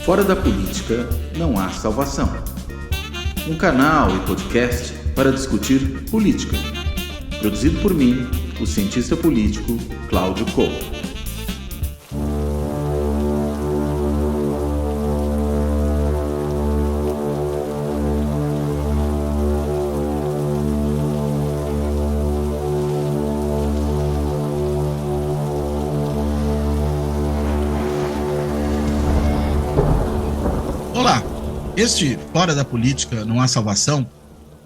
Fora da política não há salvação. Um canal e podcast para discutir política. Produzido por mim, o cientista político Cláudio Couto. Olá, este Fora da Política Não Há Salvação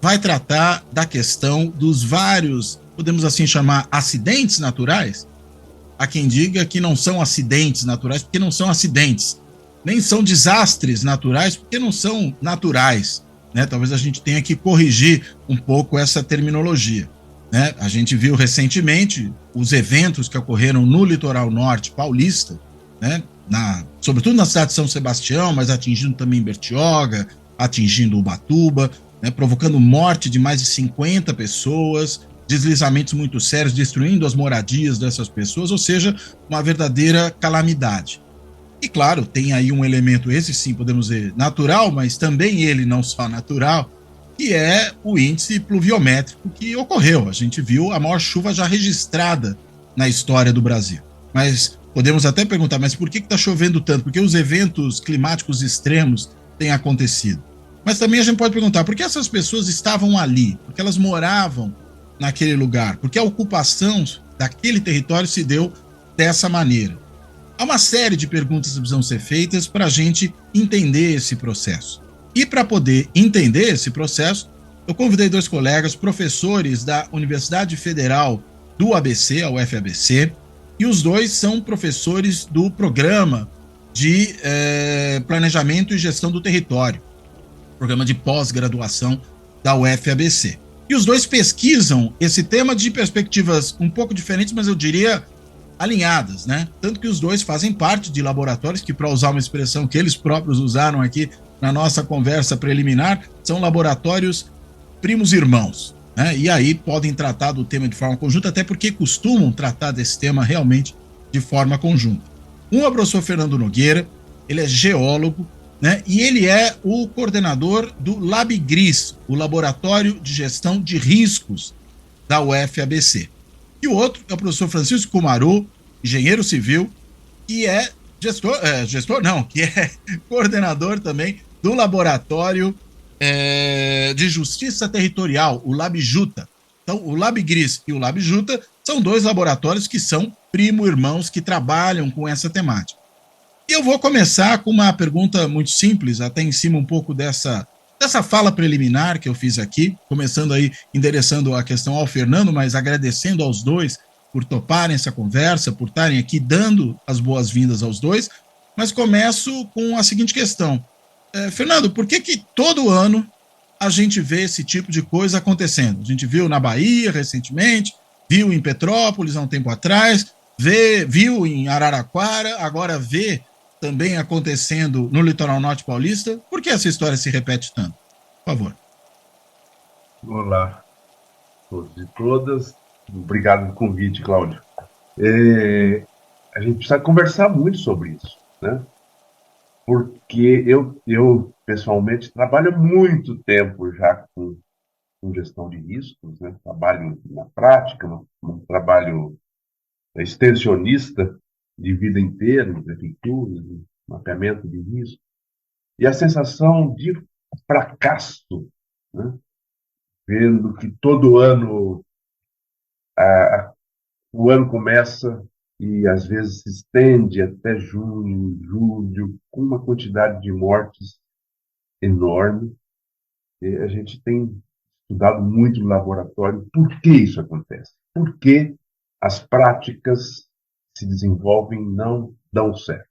vai tratar da questão dos vários, podemos assim chamar, acidentes naturais. Há quem diga que não são acidentes naturais porque não são acidentes, nem são desastres naturais porque não são naturais, né? Talvez a gente tenha que corrigir um pouco essa terminologia, né? A gente viu recentemente os eventos que ocorreram no litoral norte paulista, né? Sobretudo na cidade de São Sebastião, mas atingindo também Bertioga, atingindo Ubatuba, né, provocando morte de mais de 50 pessoas, deslizamentos muito sérios, destruindo as moradias dessas pessoas, ou seja, uma verdadeira calamidade. E claro, tem aí um elemento, esse sim, podemos dizer, natural, mas também ele não só natural, que é o índice pluviométrico que ocorreu. A gente viu a maior chuva já registrada na história do Brasil. Mas podemos até perguntar, mas por que está chovendo tanto? Porque os eventos climáticos extremos têm acontecido. Mas também a gente pode perguntar, por que essas pessoas estavam ali? Porque elas moravam naquele lugar? Porque a ocupação daquele território se deu dessa maneira? Há uma série de perguntas que precisam ser feitas para a gente entender esse processo. E para poder entender esse processo, eu convidei dois colegas, professores da Universidade Federal do ABC, a UFABC, e os dois são professores do programa de Planejamento e Gestão do Território, programa de pós-graduação da UFABC. E os dois pesquisam esse tema de perspectivas um pouco diferentes, mas eu diria alinhadas, né? Tanto que os dois fazem parte de laboratórios que, para usar uma expressão que eles próprios usaram aqui na nossa conversa preliminar, são laboratórios primos irmãos, né? E aí podem tratar do tema de forma conjunta, até porque costumam tratar desse tema realmente de forma conjunta. Um é o professor Fernando Nogueira, ele é geólogo, né? E ele é o coordenador do LabGris, o Laboratório de Gestão de Riscos da UFABC. E o outro é o professor Francisco Kumaru, engenheiro civil, que é que é coordenador também do Laboratório de Justiça Territorial, o LabJuta. Então, o LabGris e o LabJuta são dois laboratórios que são primo-irmãos que trabalham com essa temática. E eu vou começar com uma pergunta muito simples, até em cima um pouco dessa fala preliminar que eu fiz aqui, começando aí, endereçando a questão ao Fernando, mas agradecendo aos dois por toparem essa conversa, por estarem aqui dando as boas-vindas aos dois, mas começo com a seguinte questão. Fernando, por que todo ano a gente vê esse tipo de coisa acontecendo? A gente viu na Bahia recentemente, viu em Petrópolis há um tempo atrás, viu em Araraquara, agora vê também acontecendo no litoral norte paulista. Por que essa história se repete tanto? Por favor. Olá, todos e todas. Obrigado pelo convite, Cláudio. A gente precisa conversar muito sobre isso, né? Porque eu pessoalmente, trabalho há muito tempo já com gestão de riscos, né? Trabalho na prática, um trabalho extensionista de vida inteira, em prefeituras, mapeamento de risco. E a sensação de fracasso, né? Vendo que todo ano o ano começa e às vezes se estende até junho, julho, com uma quantidade de mortes enorme. E a gente tem estudado muito no laboratório por que isso acontece, por que as práticas se desenvolvem e não dão certo.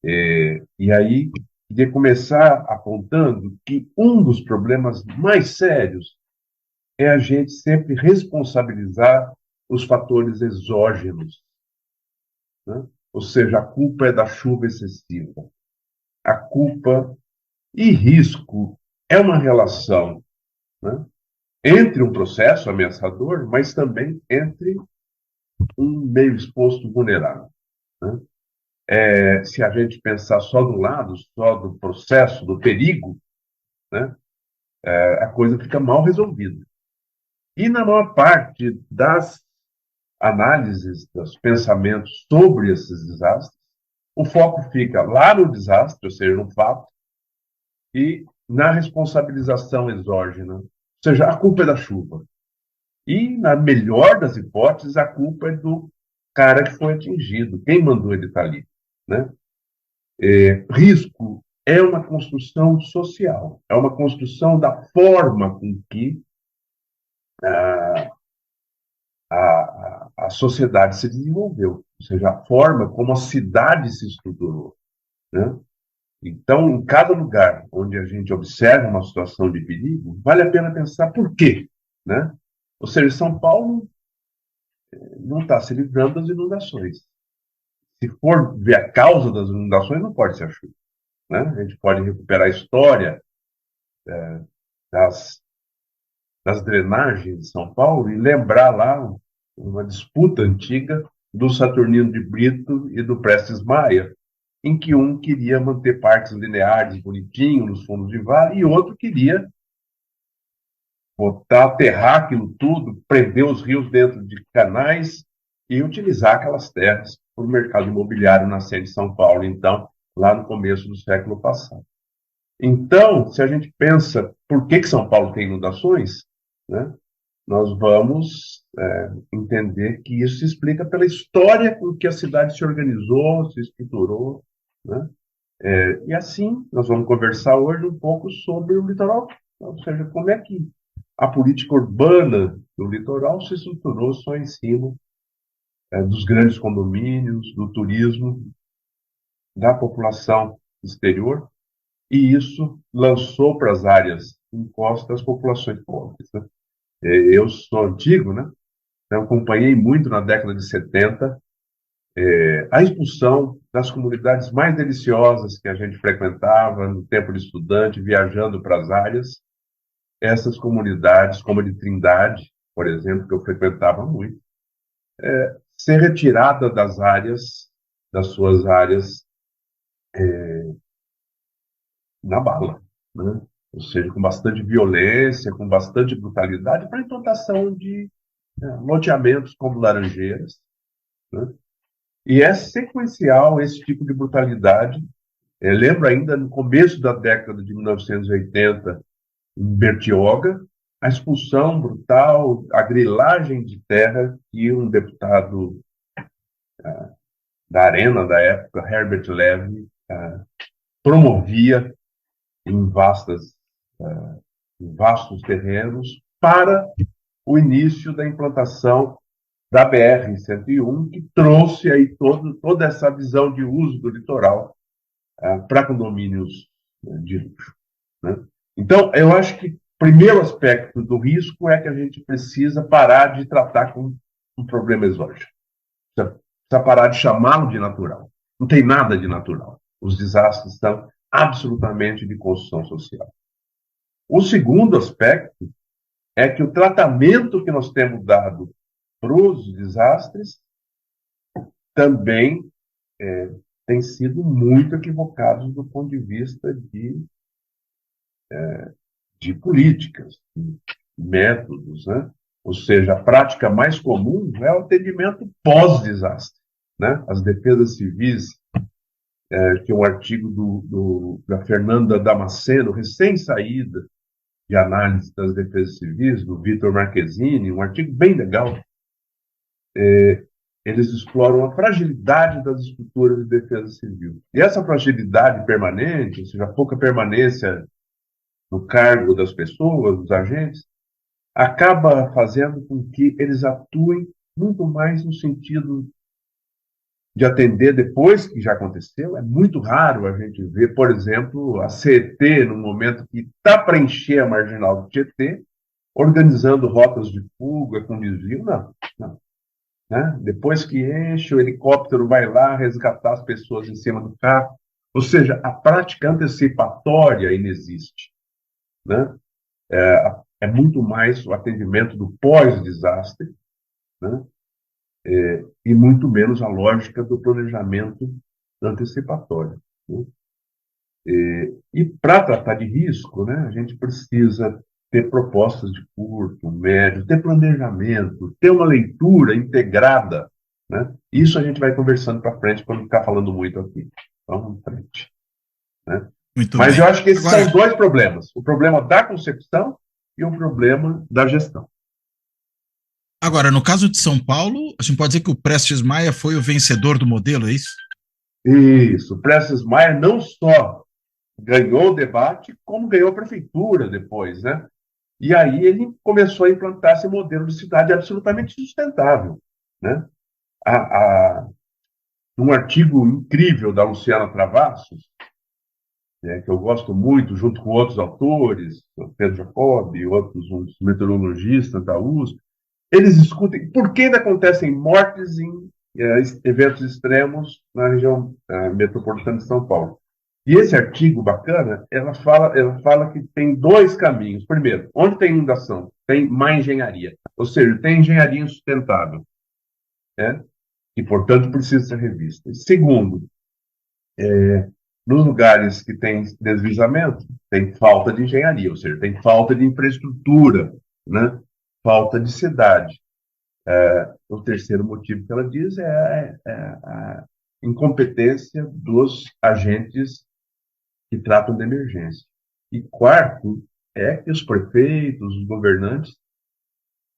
E aí, queria começar apontando que um dos problemas mais sérios é a gente sempre responsabilizar os fatores exógenos, né? Ou seja, a culpa é da chuva excessiva. A culpa e risco é uma relação, né, entre um processo ameaçador, mas também entre um meio exposto vulnerável, né? Se a gente pensar só do lado, só do processo, do perigo, né, a coisa fica mal resolvida. E na maior parte das análises, dos pensamentos sobre esses desastres, o foco fica lá no desastre, ou seja, no fato, e na responsabilização exógena, ou seja, a culpa é da chuva. E, na melhor das hipóteses, a culpa é do cara que foi atingido, quem mandou ele estar ali, né? Risco é uma construção social, é uma construção da forma com que a sociedade se desenvolveu, ou seja, a forma como a cidade se estruturou, né? Então, em cada lugar onde a gente observa uma situação de perigo, vale a pena pensar por quê, né? Ou seja, São Paulo não está se livrando das inundações. Se for ver a causa das inundações, não pode ser a chuva, né? A gente pode recuperar a história das, das drenagens de São Paulo e lembrar lá uma disputa antiga do Saturnino de Brito e do Prestes Maia, em que um queria manter parques lineares bonitinhos nos fundos de vale e outro queria aterrar aquilo tudo, prender os rios dentro de canais e utilizar aquelas terras para o mercado imobiliário nascente de São Paulo, então, lá no começo do século passado. Então, se a gente pensa por que São Paulo tem inundações, né, nós vamos entender que isso se explica pela história com que a cidade se organizou, se estruturou, né? E assim, nós vamos conversar hoje um pouco sobre o litoral, ou seja, como é que a política urbana do litoral se estruturou só em cima dos grandes condomínios, do turismo, da população exterior, e isso lançou para as áreas encostas as populações pobres, né? Eu sou antigo, né? Então, acompanhei muito na década de 70 a expulsão das comunidades mais deliciosas que a gente frequentava no tempo de estudante, viajando para as áreas. Essas comunidades, como a de Trindade, por exemplo, que eu frequentava muito, ser retirada das áreas, das suas áreas, na bala, né? Ou seja, com bastante violência, com bastante brutalidade, para a implantação de loteamentos como Laranjeiras, né? E é sequencial esse tipo de brutalidade. Lembro ainda no começo da década de 1980, em Bertioga, a expulsão brutal, a grilagem de terra que um deputado da Arena da época, Herbert Levy, promovia em vastos terrenos para o início da implantação da BR-101, que trouxe aí toda essa visão de uso do litoral para condomínios de luxo, né? Então, eu acho que o primeiro aspecto do risco é que a gente precisa parar de tratar com um problema exógeno. Precisa parar de chamá-lo de natural. Não tem nada de natural. Os desastres são absolutamente de construção social. O segundo aspecto é que o tratamento que nós temos dado para os desastres também tem sido muito equivocado do ponto de vista de políticas, de métodos, né? Ou seja, a prática mais comum é o atendimento pós-desastre, né? As defesas civis, que é um artigo da Fernanda Damasceno, recém-saída de análise das defesas civis, do Vitor Marquezine, um artigo bem legal. Eles exploram a fragilidade das estruturas de defesa civil. E essa fragilidade permanente, ou seja, a pouca permanência no cargo das pessoas, dos agentes, acaba fazendo com que eles atuem muito mais no sentido de atender depois que já aconteceu. É muito raro a gente ver, por exemplo, a CET, no momento que está para encher a marginal do Tietê, organizando rotas de fuga com desvio. Não. Né? Depois que enche, o helicóptero vai lá resgatar as pessoas em cima do carro. Ou seja, a prática antecipatória inexiste, né? É muito mais o atendimento do pós-desastre, né? E muito menos a lógica do planejamento antecipatória, né? E para tratar de risco, né, a gente precisa ter propostas de curto, médio, ter planejamento, ter uma leitura integrada, né? Isso a gente vai conversando para frente quando ficar falando muito aqui. Vamos para frente, né? Muito Mas eu bem. acho que esses Agora, são dois problemas: o problema da concepção e o problema da gestão. agora, no caso de São Paulo, a gente pode dizer que o Prestes Maia foi o vencedor do modelo, é isso? Isso, o Prestes Maia não só ganhou o debate, como ganhou a prefeitura depois, né? E aí ele começou a implantar esse modelo de cidade absolutamente sustentável, né? Um artigo incrível da Luciana Travassos, que eu gosto muito, junto com outros autores, Pedro Jacob e outros uns meteorologistas da USP, eles discutem por que ainda acontecem mortes em eventos extremos na região metropolitana de São Paulo. E esse artigo bacana, ela fala que tem dois caminhos. Primeiro, onde tem inundação, tem má engenharia, ou seja, tem engenharia insustentável, né? E, portanto, precisa ser revista. E segundo, nos lugares que tem deslizamento, tem falta de engenharia, ou seja, tem falta de infraestrutura, né? Falta de cidade. O terceiro motivo que ela diz é a incompetência dos agentes que tratam da emergência. E quarto, é que os prefeitos, os governantes,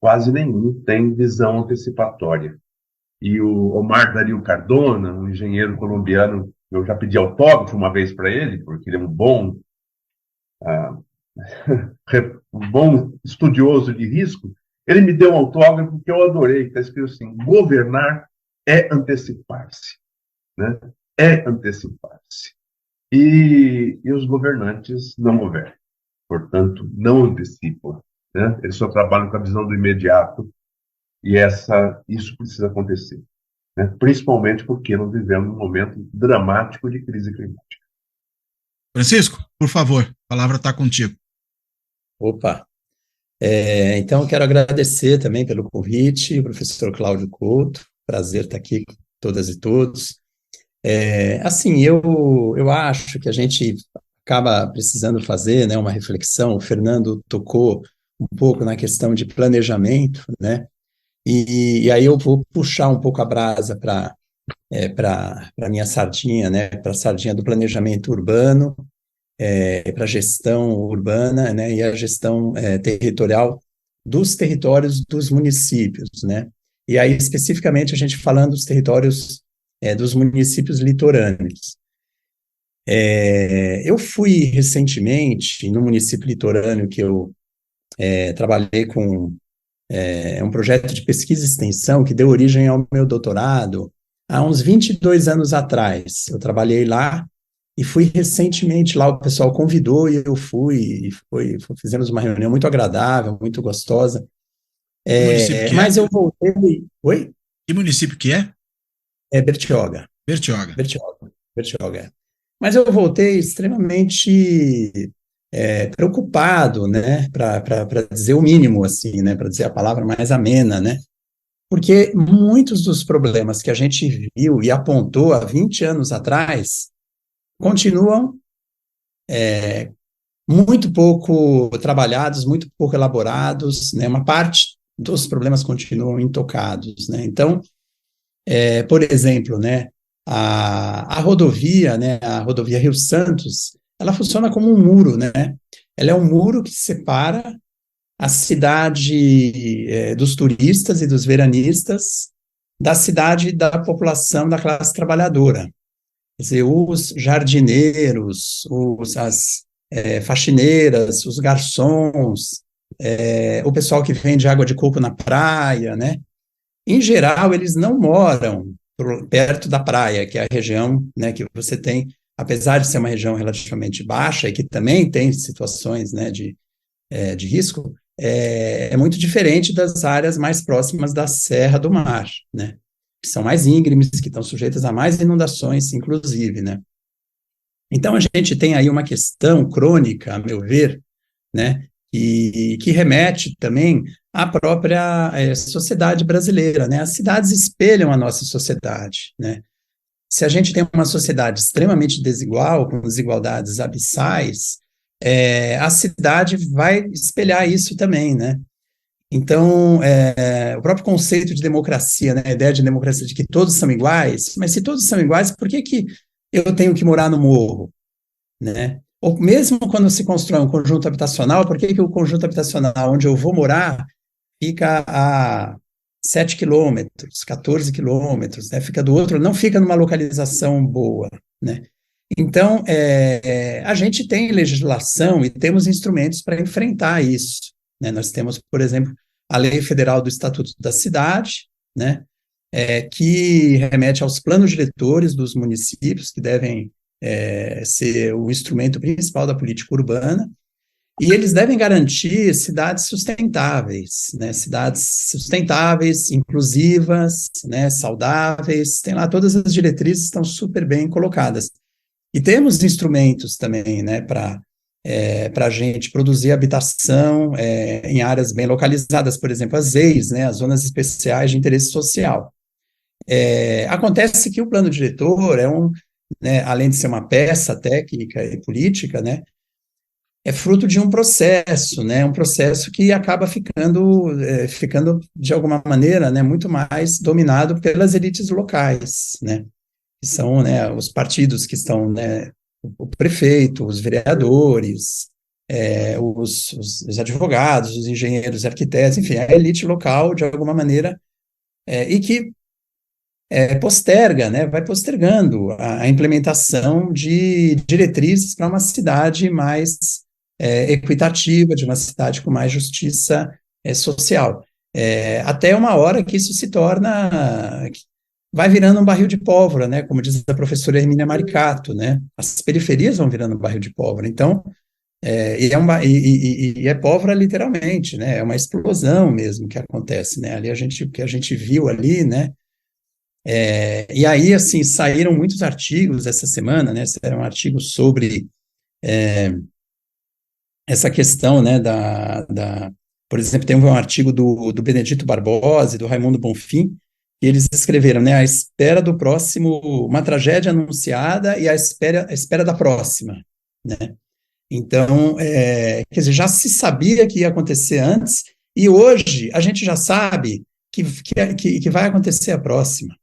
quase nenhum tem visão antecipatória. E o Omar Dario Cardona, um engenheiro colombiano, eu já pedi autógrafo uma vez para ele, porque ele é uh, um bom estudioso de risco. Ele me deu um autógrafo que eu adorei, que está escrito assim: governar é antecipar-se, né? É antecipar-se. E os governantes não governam, portanto, não antecipam, né? Eles só trabalham com a visão do imediato, e isso precisa acontecer, né? Principalmente porque nós vivemos um momento dramático de crise climática. Francisco, por favor, a palavra está contigo. Opa! Então, eu quero agradecer também pelo convite, professor Cláudio Couto, prazer estar aqui com todas e todos. Assim, eu acho que a gente acaba precisando fazer, né, uma reflexão. O Fernando tocou um pouco na questão de planejamento, né, e aí eu vou puxar um pouco a brasa para a minha sardinha, né, para a sardinha do planejamento urbano, para a gestão urbana, né, e a gestão territorial dos territórios dos municípios, né, e aí especificamente a gente falando dos territórios dos municípios litorâneos. Eu fui recentemente no município litorâneo que eu trabalhei com um projeto de pesquisa e extensão que deu origem ao meu doutorado há uns 22 anos atrás. Eu trabalhei lá e fui recentemente lá, o pessoal convidou e eu fui, fizemos uma reunião muito agradável, muito gostosa. Mas eu voltei... Oi? Que município que é? Bertioga. Bertioga. Mas eu voltei extremamente preocupado, né, para dizer o mínimo, assim, né, para dizer a palavra mais amena, né, porque muitos dos problemas que a gente viu e apontou há 20 anos atrás continuam muito pouco trabalhados, muito pouco elaborados, né, uma parte dos problemas continuam intocados, né, então, por exemplo, né, a rodovia, né, a rodovia Rio Santos, ela funciona como um muro, né, ela é um muro que separa a cidade dos turistas e dos veranistas da cidade da população da classe trabalhadora. Quer dizer, os jardineiros, as faxineiras, os garçons, o pessoal que vende água de coco na praia, né? Em geral, eles não moram perto da praia, que é a região, né, que você tem, apesar de ser uma região relativamente baixa e que também tem situações, né, de risco, é muito diferente das áreas mais próximas da Serra do Mar, né, que são mais íngremes, que estão sujeitas a mais inundações, inclusive, né. Então, a gente tem aí uma questão crônica, a meu ver, né, que remete também à própria sociedade brasileira, né, as cidades espelham a nossa sociedade, né, se a gente tem uma sociedade extremamente desigual, com desigualdades abissais, a cidade vai espelhar isso também, né? Então, o próprio conceito de democracia, né, a ideia de democracia de que todos são iguais, mas se todos são iguais, por que eu tenho que morar no morro, né? Ou mesmo quando se constrói um conjunto habitacional, por que o conjunto habitacional onde eu vou morar fica a 7 quilômetros, 14 quilômetros, né? Fica do outro, não fica numa localização boa, né? Então, a gente tem legislação e temos instrumentos para enfrentar isso, né? Nós temos, por exemplo, a Lei Federal do Estatuto da Cidade, né? Que remete aos planos diretores dos municípios, que devem ser o instrumento principal da política urbana, e eles devem garantir cidades sustentáveis, né? Cidades sustentáveis, inclusivas, né? Saudáveis, tem lá todas as diretrizes estão super bem colocadas. E temos instrumentos também, né, para a gente produzir habitação em áreas bem localizadas, por exemplo, as ZEIs, né, as Zonas Especiais de Interesse Social. Acontece que o plano diretor né, além de ser uma peça técnica e política, né, é fruto de um processo, né, um processo que acaba ficando de alguma maneira, né, muito mais dominado pelas elites locais, né, que são, né, os partidos que estão, né, o prefeito, os vereadores, os advogados, os engenheiros, arquitetos, enfim, a elite local, de alguma maneira, e que posterga, né, vai postergando a implementação de diretrizes para uma cidade mais equitativa, de uma cidade com mais justiça social. Até uma hora que isso se torna... vai virando um barril de pólvora, né, como diz a professora Hermínia Maricato, né, as periferias vão virando um barril de pólvora, então, e é pólvora literalmente, né, é uma explosão mesmo que acontece, né, ali o que a gente viu ali, né, e aí, assim, saíram muitos artigos essa semana, né, saíram artigos sobre essa questão, né, por exemplo, tem um artigo do Benedito Barbosa e do Raimundo Bonfim, e eles escreveram, né, a espera do próximo, uma tragédia anunciada e a espera da próxima, né, então, quer dizer, já se sabia que ia acontecer antes, e hoje a gente já sabe que vai acontecer a próxima,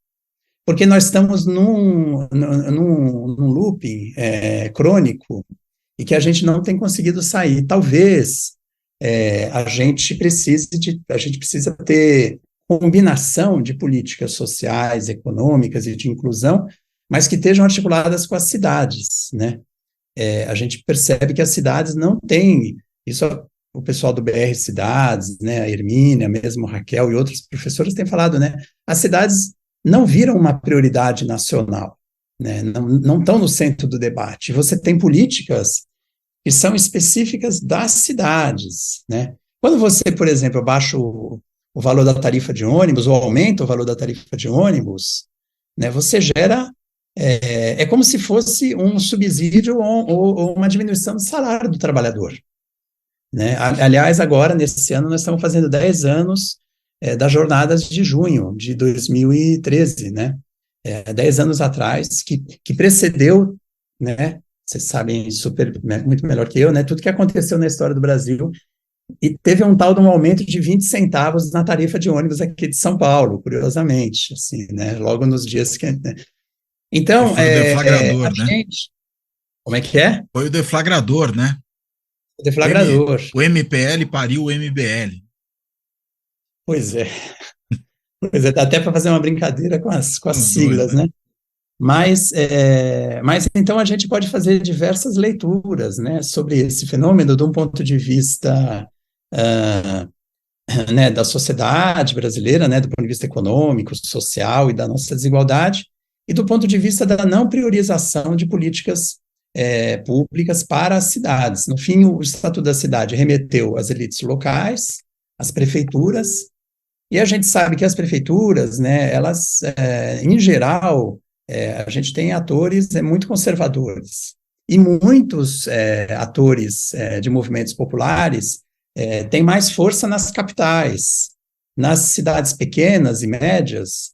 porque nós estamos num looping crônico, e que a gente não tem conseguido sair. Talvez a gente precisa ter combinação de políticas sociais, econômicas e de inclusão, mas que estejam articuladas com as cidades, né? A gente percebe que as cidades não têm, isso o pessoal do BR Cidades, né, a Hermínia, mesmo a Raquel e outros professores têm falado, né? As cidades não viram uma prioridade nacional, né? Não estão no centro do debate. Você tem políticas que são específicas das cidades, né? Quando você, por exemplo, baixa o valor da tarifa de ônibus, ou aumenta o valor da tarifa de ônibus, né, você gera, como se fosse um subsídio ou uma diminuição do salário do trabalhador, né? Aliás, agora, nesse ano, nós estamos fazendo 10 anos das jornadas de junho de 2013, né? 10 anos atrás, que precedeu, né? Vocês sabem muito melhor que eu, né? Tudo que aconteceu na história do Brasil, e teve um tal de um aumento de 20 centavos na tarifa de ônibus aqui de São Paulo, curiosamente, assim, né? Logo nos dias que... Né? Então, foi o deflagrador, né? Gente, como é que é? Foi o deflagrador, né? O deflagrador. O MPL pariu o MBL. Pois é. Pois é, dá até para fazer uma brincadeira com as siglas, dois, né? Mas então a gente pode fazer diversas leituras, né, sobre esse fenômeno de um ponto de vista né, da sociedade brasileira, né, do ponto de vista econômico, social e da nossa desigualdade, e do ponto de vista da não priorização de políticas públicas para as cidades. No fim, o Estatuto da Cidade remeteu às elites locais, às prefeituras, e a gente sabe que as prefeituras, né, elas, em geral, a gente tem atores muito conservadores, e muitos atores de movimentos populares têm mais força nas capitais. Nas cidades pequenas e médias,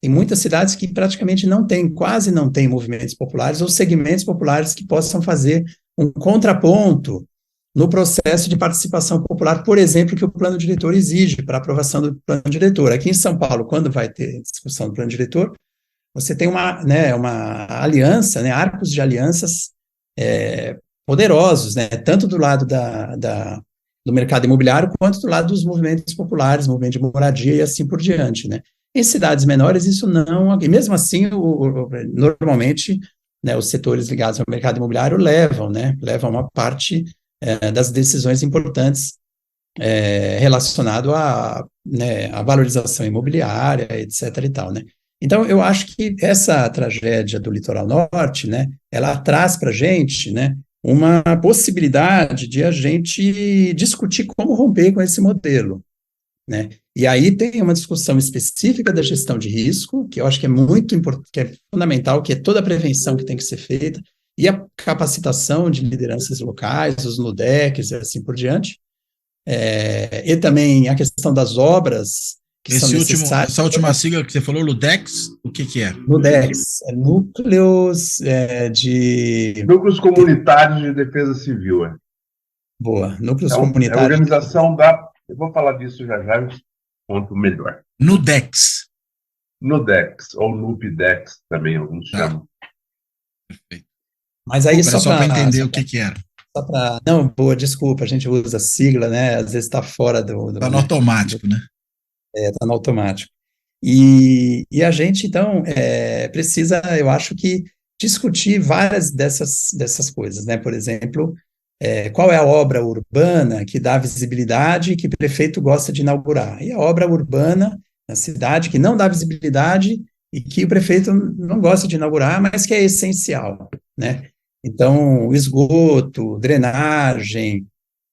Tem muitas cidades que praticamente não tem, quase não tem movimentos populares ou segmentos populares que possam fazer um contraponto no processo de participação popular, por exemplo, que o plano diretor exige para aprovação do plano diretor. Aqui em São Paulo, quando vai ter discussão do plano diretor, você tem uma aliança, né, arcos de alianças poderosos, né, tanto do lado do mercado imobiliário, quanto do lado dos movimentos populares, movimento de moradia e assim por diante, né. Em cidades menores, isso não, e mesmo assim, normalmente, né, os setores ligados ao mercado imobiliário levam uma parte das decisões importantes relacionado à valorização imobiliária, etc. e tal, né. Então, eu acho que essa tragédia do litoral norte, né, ela traz para a gente, né, uma possibilidade de a gente discutir como romper com esse modelo, né? E aí tem uma discussão específica da gestão de risco, que eu acho que é muito importante, que é fundamental, que é toda a prevenção que tem que ser feita, e a capacitação de lideranças locais, os NUDECs e assim por diante, e também a questão das obras que são necessárias. Essa última sigla que você falou, LUDEX, o que é? NUDECs, núcleos de... Núcleos comunitários de defesa civil. Boa, núcleos É comunitários. a organização da... Eu vou falar disso já, eu conto melhor. NUDEX. NUDEX, ou NUPDEX também, alguns chamam. Perfeito. Mas aí só para entender o que era. Não, boa, desculpa, a gente usa sigla, né? Às vezes está fora do... Está no automático, né? Está no automático. E a gente, então, precisa, eu acho que, discutir várias dessas coisas, né? Por exemplo, qual é a obra urbana que dá visibilidade e que o prefeito gosta de inaugurar? E a obra urbana na cidade que não dá visibilidade e que o prefeito não gosta de inaugurar, mas que é essencial, né? Então, esgoto, drenagem,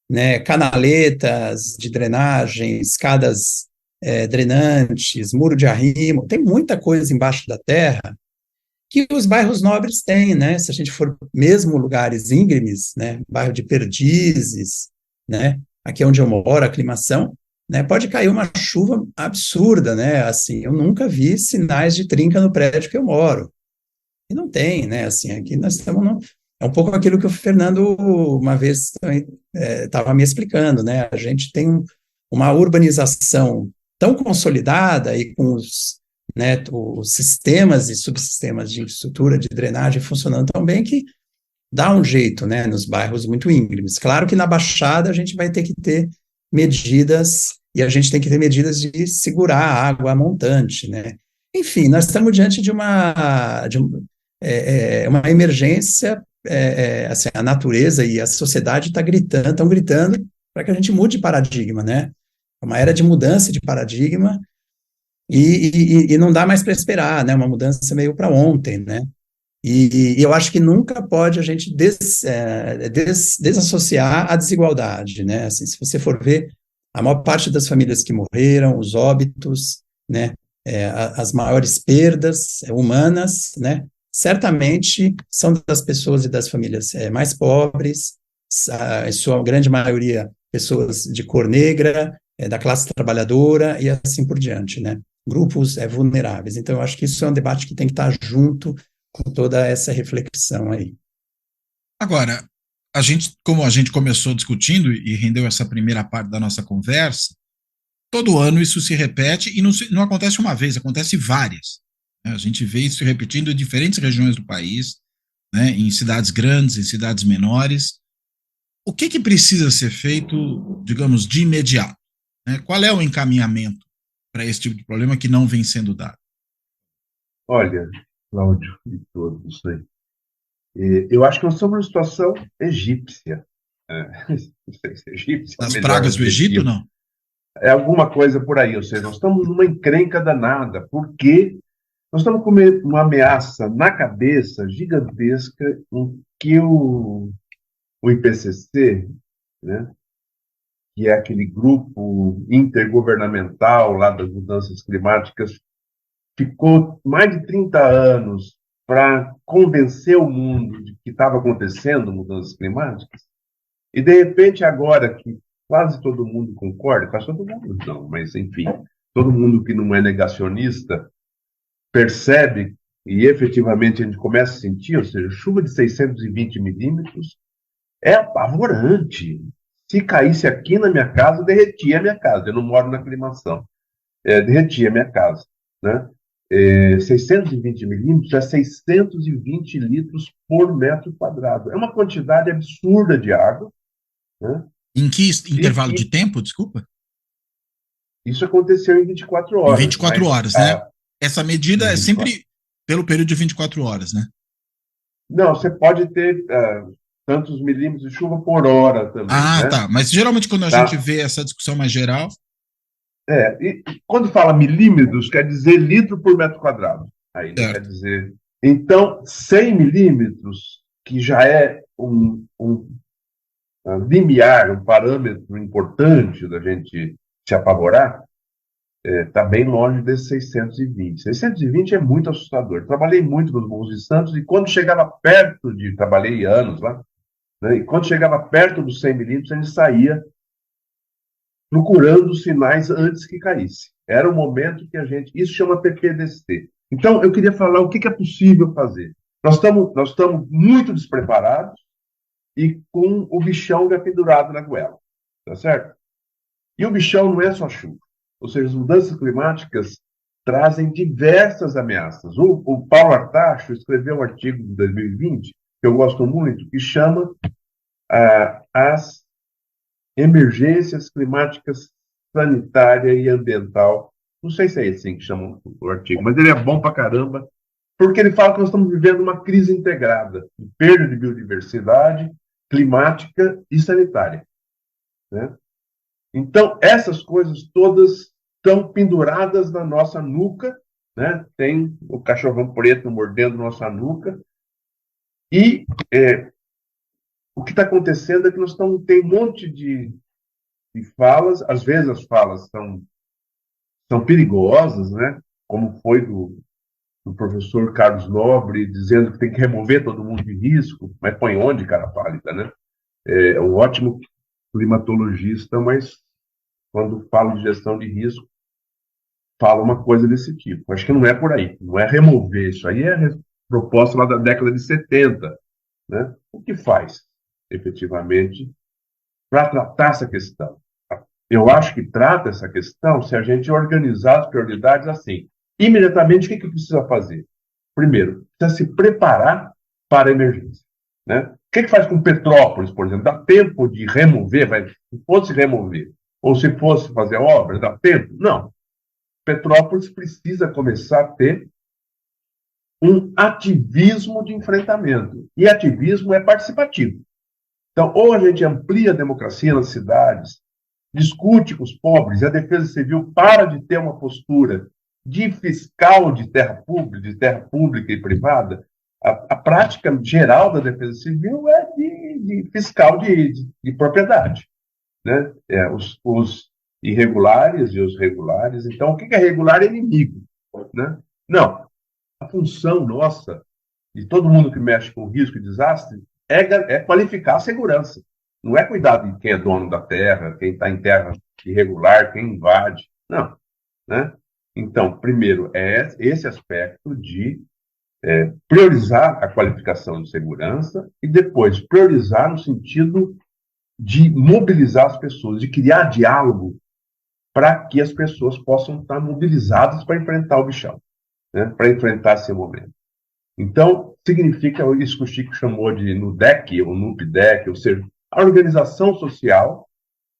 né, canaletas de drenagem, escadas drenantes, muro de arrimo, tem muita coisa embaixo da terra que os bairros nobres têm, né? Se a gente for mesmo lugares íngremes, né? Bairro de Perdizes, né? Aqui onde eu moro, Aclimação, né? Pode cair uma chuva absurda, né? Assim, eu nunca vi sinais de trinca no prédio que eu moro. E não tem, né? Assim, aqui nós estamos é um pouco aquilo que o Fernando uma vez estava me explicando, né? A gente tem uma urbanização tão consolidada e com os sistemas e subsistemas de infraestrutura de drenagem funcionando tão bem que dá um jeito, né, nos bairros muito íngremes. Claro que na Baixada a gente vai ter que ter medidas, e a gente tem que ter medidas de segurar a água montante, né. Enfim, nós estamos diante de uma emergência, assim, a natureza e a sociedade estão gritando para que a gente mude paradigma, né. É uma era de mudança de paradigma, e não dá mais para esperar, né, uma mudança meio para ontem, né, e eu acho que nunca pode a gente desassociar a desigualdade, né, assim, se você for ver, a maior parte das famílias que morreram, os óbitos, né, as maiores perdas humanas, né, certamente são das pessoas e das famílias mais pobres, em sua grande maioria pessoas de cor negra, da classe trabalhadora e assim por diante, né, grupos vulneráveis. Então, eu acho que isso é um debate que tem que estar junto com toda essa reflexão aí. Agora, como a gente começou discutindo e rendeu essa primeira parte da nossa conversa, todo ano isso se repete e não acontece uma vez, acontece várias. Né? A gente vê isso se repetindo em diferentes regiões do país, né? Em cidades grandes, em cidades menores. O que precisa ser feito, digamos, de imediato? Né? Qual é o encaminhamento para esse tipo de problema que não vem sendo dado? Olha, Cláudio e todos aí, eu acho que nós estamos numa situação egípcia. Não sei se egípcia. As pragas do Egito, não? É alguma coisa por aí, ou seja, nós estamos numa encrenca danada, porque nós estamos com uma ameaça na cabeça gigantesca em que o IPCC, né, que é aquele grupo intergovernamental lá das mudanças climáticas, ficou mais de 30 anos para convencer o mundo de que estava acontecendo mudanças climáticas, e de repente agora que quase todo mundo concorda, quase todo mundo não, mas enfim, todo mundo que não é negacionista, percebe e efetivamente a gente começa a sentir, ou seja, chuva de 620 milímetros é apavorante. Se caísse aqui na minha casa, derretia a minha casa. Eu não moro na aclimação. Derretia a minha casa, né? 620 milímetros é 620 litros por metro quadrado. É uma quantidade absurda de água, né? Em que intervalo de tempo, desculpa? Isso aconteceu em 24 horas. Em 24 horas, né? Essa medida é sempre pelo período de 24 horas, né? Não, você pode ter tantos milímetros de chuva por hora também. Ah, né? tá. Mas geralmente quando a gente vê essa discussão mais geral... E quando fala milímetros, quer dizer litro por metro quadrado. Aí quer dizer... Então, 100 milímetros, que já é um limiar, um parâmetro importante da gente se apavorar, está bem longe desses 620. 620 é muito assustador. Trabalhei muito nos Morros de Santos e quando chegava perto trabalhei anos lá, né, e quando chegava perto dos 100 milímetros, a gente saía procurando os sinais antes que caísse. Era o momento que isso chama PPDC. Então, eu queria falar o que é possível fazer. Nós estamos muito despreparados e com o bichão já pendurado na goela, tá certo? E o bichão não é só chuva. Ou seja, as mudanças climáticas trazem diversas ameaças. O Paulo Artacho escreveu um artigo de 2020, que eu gosto muito, que chama as emergências climáticas sanitária e ambiental. Não sei se é assim que chama o artigo, mas ele é bom pra caramba, porque ele fala que nós estamos vivendo uma crise integrada de perda de biodiversidade, climática e sanitária, né? Então, essas coisas todas estão penduradas na nossa nuca, né? Tem o cachorrão preto mordendo nossa nuca. E o que está acontecendo é que tem um monte de falas, às vezes as falas são perigosas, né? Como foi do professor Carlos Nobre, dizendo que tem que remover todo mundo de risco, mas põe onde, cara pálida, né? É um ótimo climatologista, mas quando fala de gestão de risco, fala uma coisa desse tipo. Acho que não é por aí, não é remover. Isso aí é proposta lá da década de 70. Né? O que faz, efetivamente, para tratar essa questão? Eu acho que trata essa questão se a gente organizar as prioridades assim. Imediatamente, o que precisa fazer? Primeiro, precisa se preparar para a emergência. Né? O que faz com Petrópolis, por exemplo? Dá tempo de remover? Se fosse remover, ou se fosse fazer obra, dá tempo? Não. Petrópolis precisa começar a ter um ativismo de enfrentamento. E ativismo é participativo. Então, ou a gente amplia a democracia nas cidades, discute com os pobres, e a Defesa Civil para de ter uma postura de fiscal de terra pública e privada. A prática geral da Defesa Civil é de fiscal de propriedade. Né? Os irregulares e os regulares. Então, o que é regular é inimigo. Né? Não. A função nossa, de todo mundo que mexe com risco e desastre, é qualificar a segurança. Não é cuidar de quem é dono da terra, quem está em terra irregular, quem invade. Não. Né? Então, primeiro, é esse aspecto de priorizar a qualificação de segurança e depois priorizar no sentido de mobilizar as pessoas, de criar diálogo para que as pessoas possam estar mobilizadas para enfrentar o bichão, né? Para enfrentar esse momento. Então, significa isso que o Chico chamou de NUDEC, ou NUPDEC, ou seja, a organização social,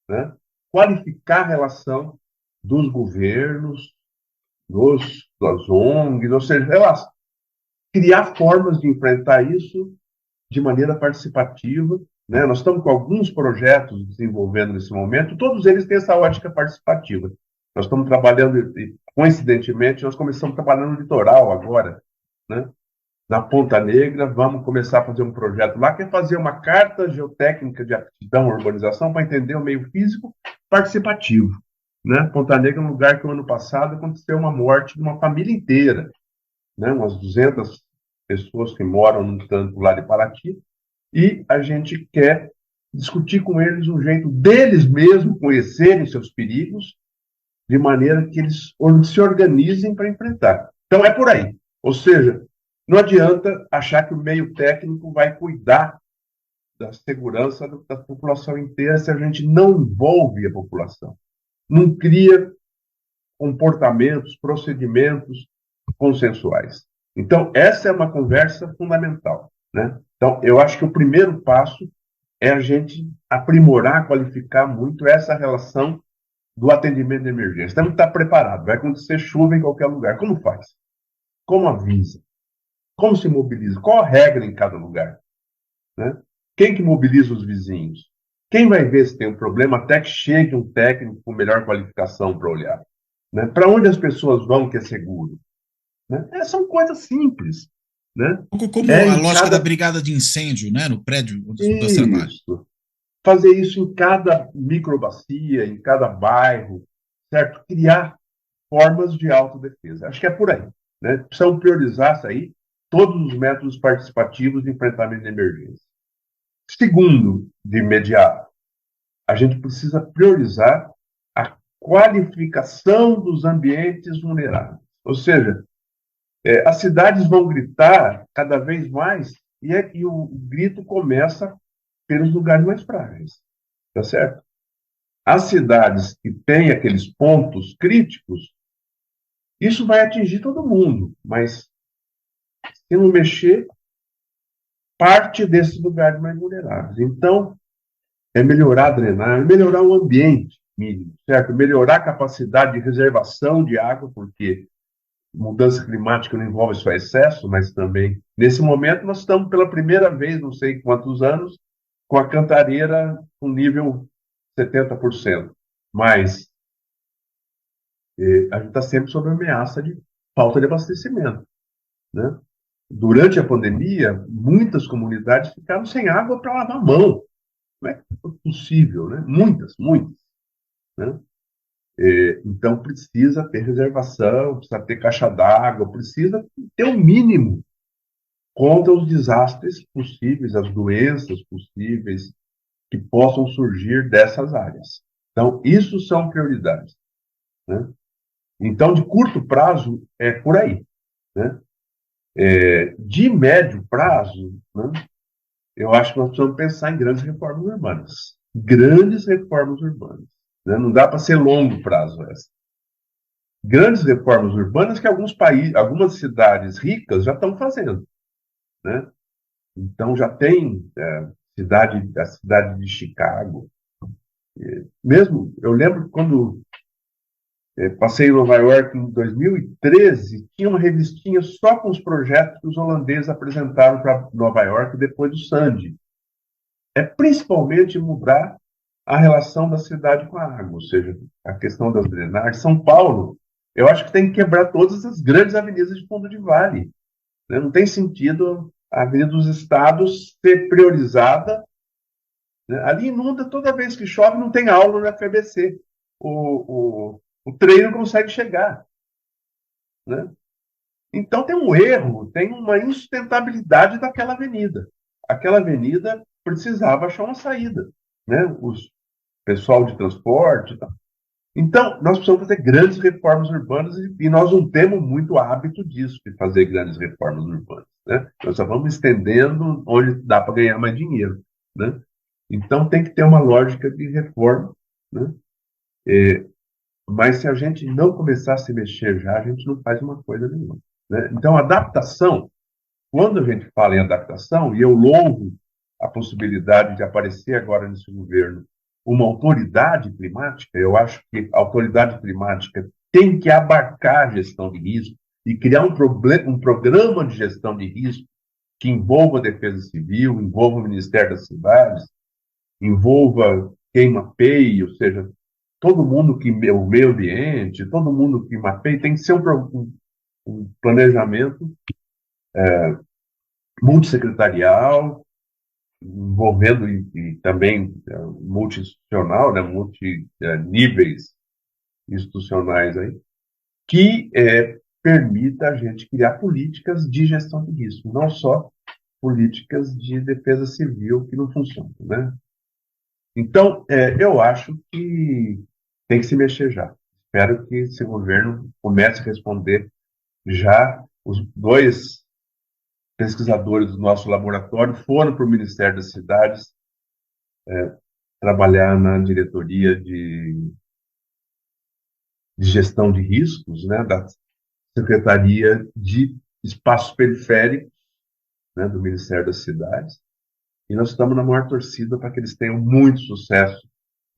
né? Qualificar a relação dos governos, das ONGs, ou seja, criar formas de enfrentar isso de maneira participativa. Né? Nós estamos com alguns projetos desenvolvendo nesse momento, todos eles têm essa ótica participativa. Nós estamos trabalhando, coincidentemente, nós começamos trabalhando no litoral agora, né? Na Ponta Negra, vamos começar a fazer um projeto lá, que é fazer uma carta geotécnica de aptidão à urbanização para entender o meio físico participativo. Né? Ponta Negra é um lugar que, no ano passado, aconteceu uma morte de uma família inteira, né? Umas 200 pessoas que moram no canto lá de Paraty, e a gente quer discutir com eles um jeito deles mesmos conhecerem seus perigos, de maneira que eles se organizem para enfrentar. Então, é por aí. Ou seja, não adianta achar que o meio técnico vai cuidar da segurança da população inteira se a gente não envolve a população, não cria comportamentos, procedimentos consensuais. Então, essa é uma conversa fundamental, né? Então, eu acho que o primeiro passo é a gente aprimorar, qualificar muito essa relação do atendimento de emergência. Temos que estar preparado. Vai acontecer chuva em qualquer lugar. Como faz? Como avisa? Como se mobiliza? Qual a regra em cada lugar? Né? Quem que mobiliza os vizinhos? Quem vai ver se tem um problema até que chegue um técnico com melhor qualificação para olhar? Né? Para onde as pessoas vão que é seguro? Né? São coisas simples. Né? Um pouco como a lógica da brigada de incêndio, né, no prédio onde as pessoas trabalham. Isso. Fazer isso em cada microbacia, em cada bairro, certo? Criar formas de autodefesa. Acho que é por aí. Né? Precisam priorizar isso aí, todos os métodos participativos de enfrentamento de emergência. Segundo, de imediato, a gente precisa priorizar a qualificação dos ambientes vulneráveis. Ou seja, as cidades vão gritar cada vez mais e o grito começa pelos lugares mais frágeis. Tá certo? As cidades que têm aqueles pontos críticos, isso vai atingir todo mundo, mas se não mexer, parte desses lugares mais vulneráveis. Então, é melhorar a drenagem, melhorar o ambiente mínimo, certo? Melhorar a capacidade de reservação de água, porque mudança climática não envolve só excesso, mas também, nesse momento, nós estamos pela primeira vez, não sei quantos anos, com a cantareira com nível 70%. Mas a gente está sempre sob ameaça de falta de abastecimento. Né? Durante a pandemia, muitas comunidades ficaram sem água para lavar a mão. Não é possível, né? Muitas. Né? Então, precisa ter reservação, precisa ter caixa d'água, precisa ter o mínimo contra os desastres possíveis, as doenças possíveis que possam surgir dessas áreas. Então, isso são prioridades. Né? Então, de curto prazo, é por aí. Né? De médio prazo, né? Eu acho que nós precisamos pensar em grandes reformas urbanas. Grandes reformas urbanas. Né? Não dá para ser longo prazo essa. Grandes reformas urbanas que alguns países, algumas cidades ricas já estão fazendo. Né? Então, já tem a cidade de Chicago. Mesmo, eu lembro quando passei em Nova York em 2013, tinha uma revistinha só com os projetos que os holandeses apresentaram para Nova York depois do Sandy. Principalmente mudar a relação da cidade com a água, ou seja, a questão das drenagens. São Paulo, eu acho que tem que quebrar todas as grandes avenidas de fundo de vale. Né? Não tem sentido a Avenida dos Estados ser priorizada. Né? Ali inunda toda vez que chove, não tem aula no FEBC. O trem não consegue chegar. Né? Então tem um erro, tem uma insustentabilidade daquela avenida. Aquela avenida precisava achar uma saída. Né? O pessoal de transporte. Tá? Então, nós precisamos fazer grandes reformas urbanas e nós não temos muito hábito disso, de fazer grandes reformas urbanas. Né? Nós só vamos estendendo onde dá para ganhar mais dinheiro. Né? Então, tem que ter uma lógica de reforma. Né? Mas se a gente não começar a se mexer já, a gente não faz uma coisa nenhuma. Né? Então, adaptação, quando a gente fala em adaptação, e eu louvo a possibilidade de aparecer agora nesse governo uma autoridade climática, eu acho que a autoridade climática tem que abarcar a gestão de risco e criar um programa de gestão de risco que envolva a Defesa Civil, envolva o Ministério das Cidades, envolva quem mapeie, ou seja, todo mundo que o meio ambiente, todo mundo que mapeie, tem que ser um planejamento multissecretarial, envolvendo e também multi-institucional, né, multi-níveis institucionais aí, que permita a gente criar políticas de gestão de risco, não só políticas de defesa civil que não funcionam, né? Então, eu acho que tem que se mexer já. Espero que esse governo comece a responder Já os dois pesquisadores do nosso laboratório foram para o Ministério das Cidades trabalhar na diretoria de gestão de riscos, né, da Secretaria de Espaços Periféricos, né, do Ministério das Cidades. E nós estamos na maior torcida para que eles tenham muito sucesso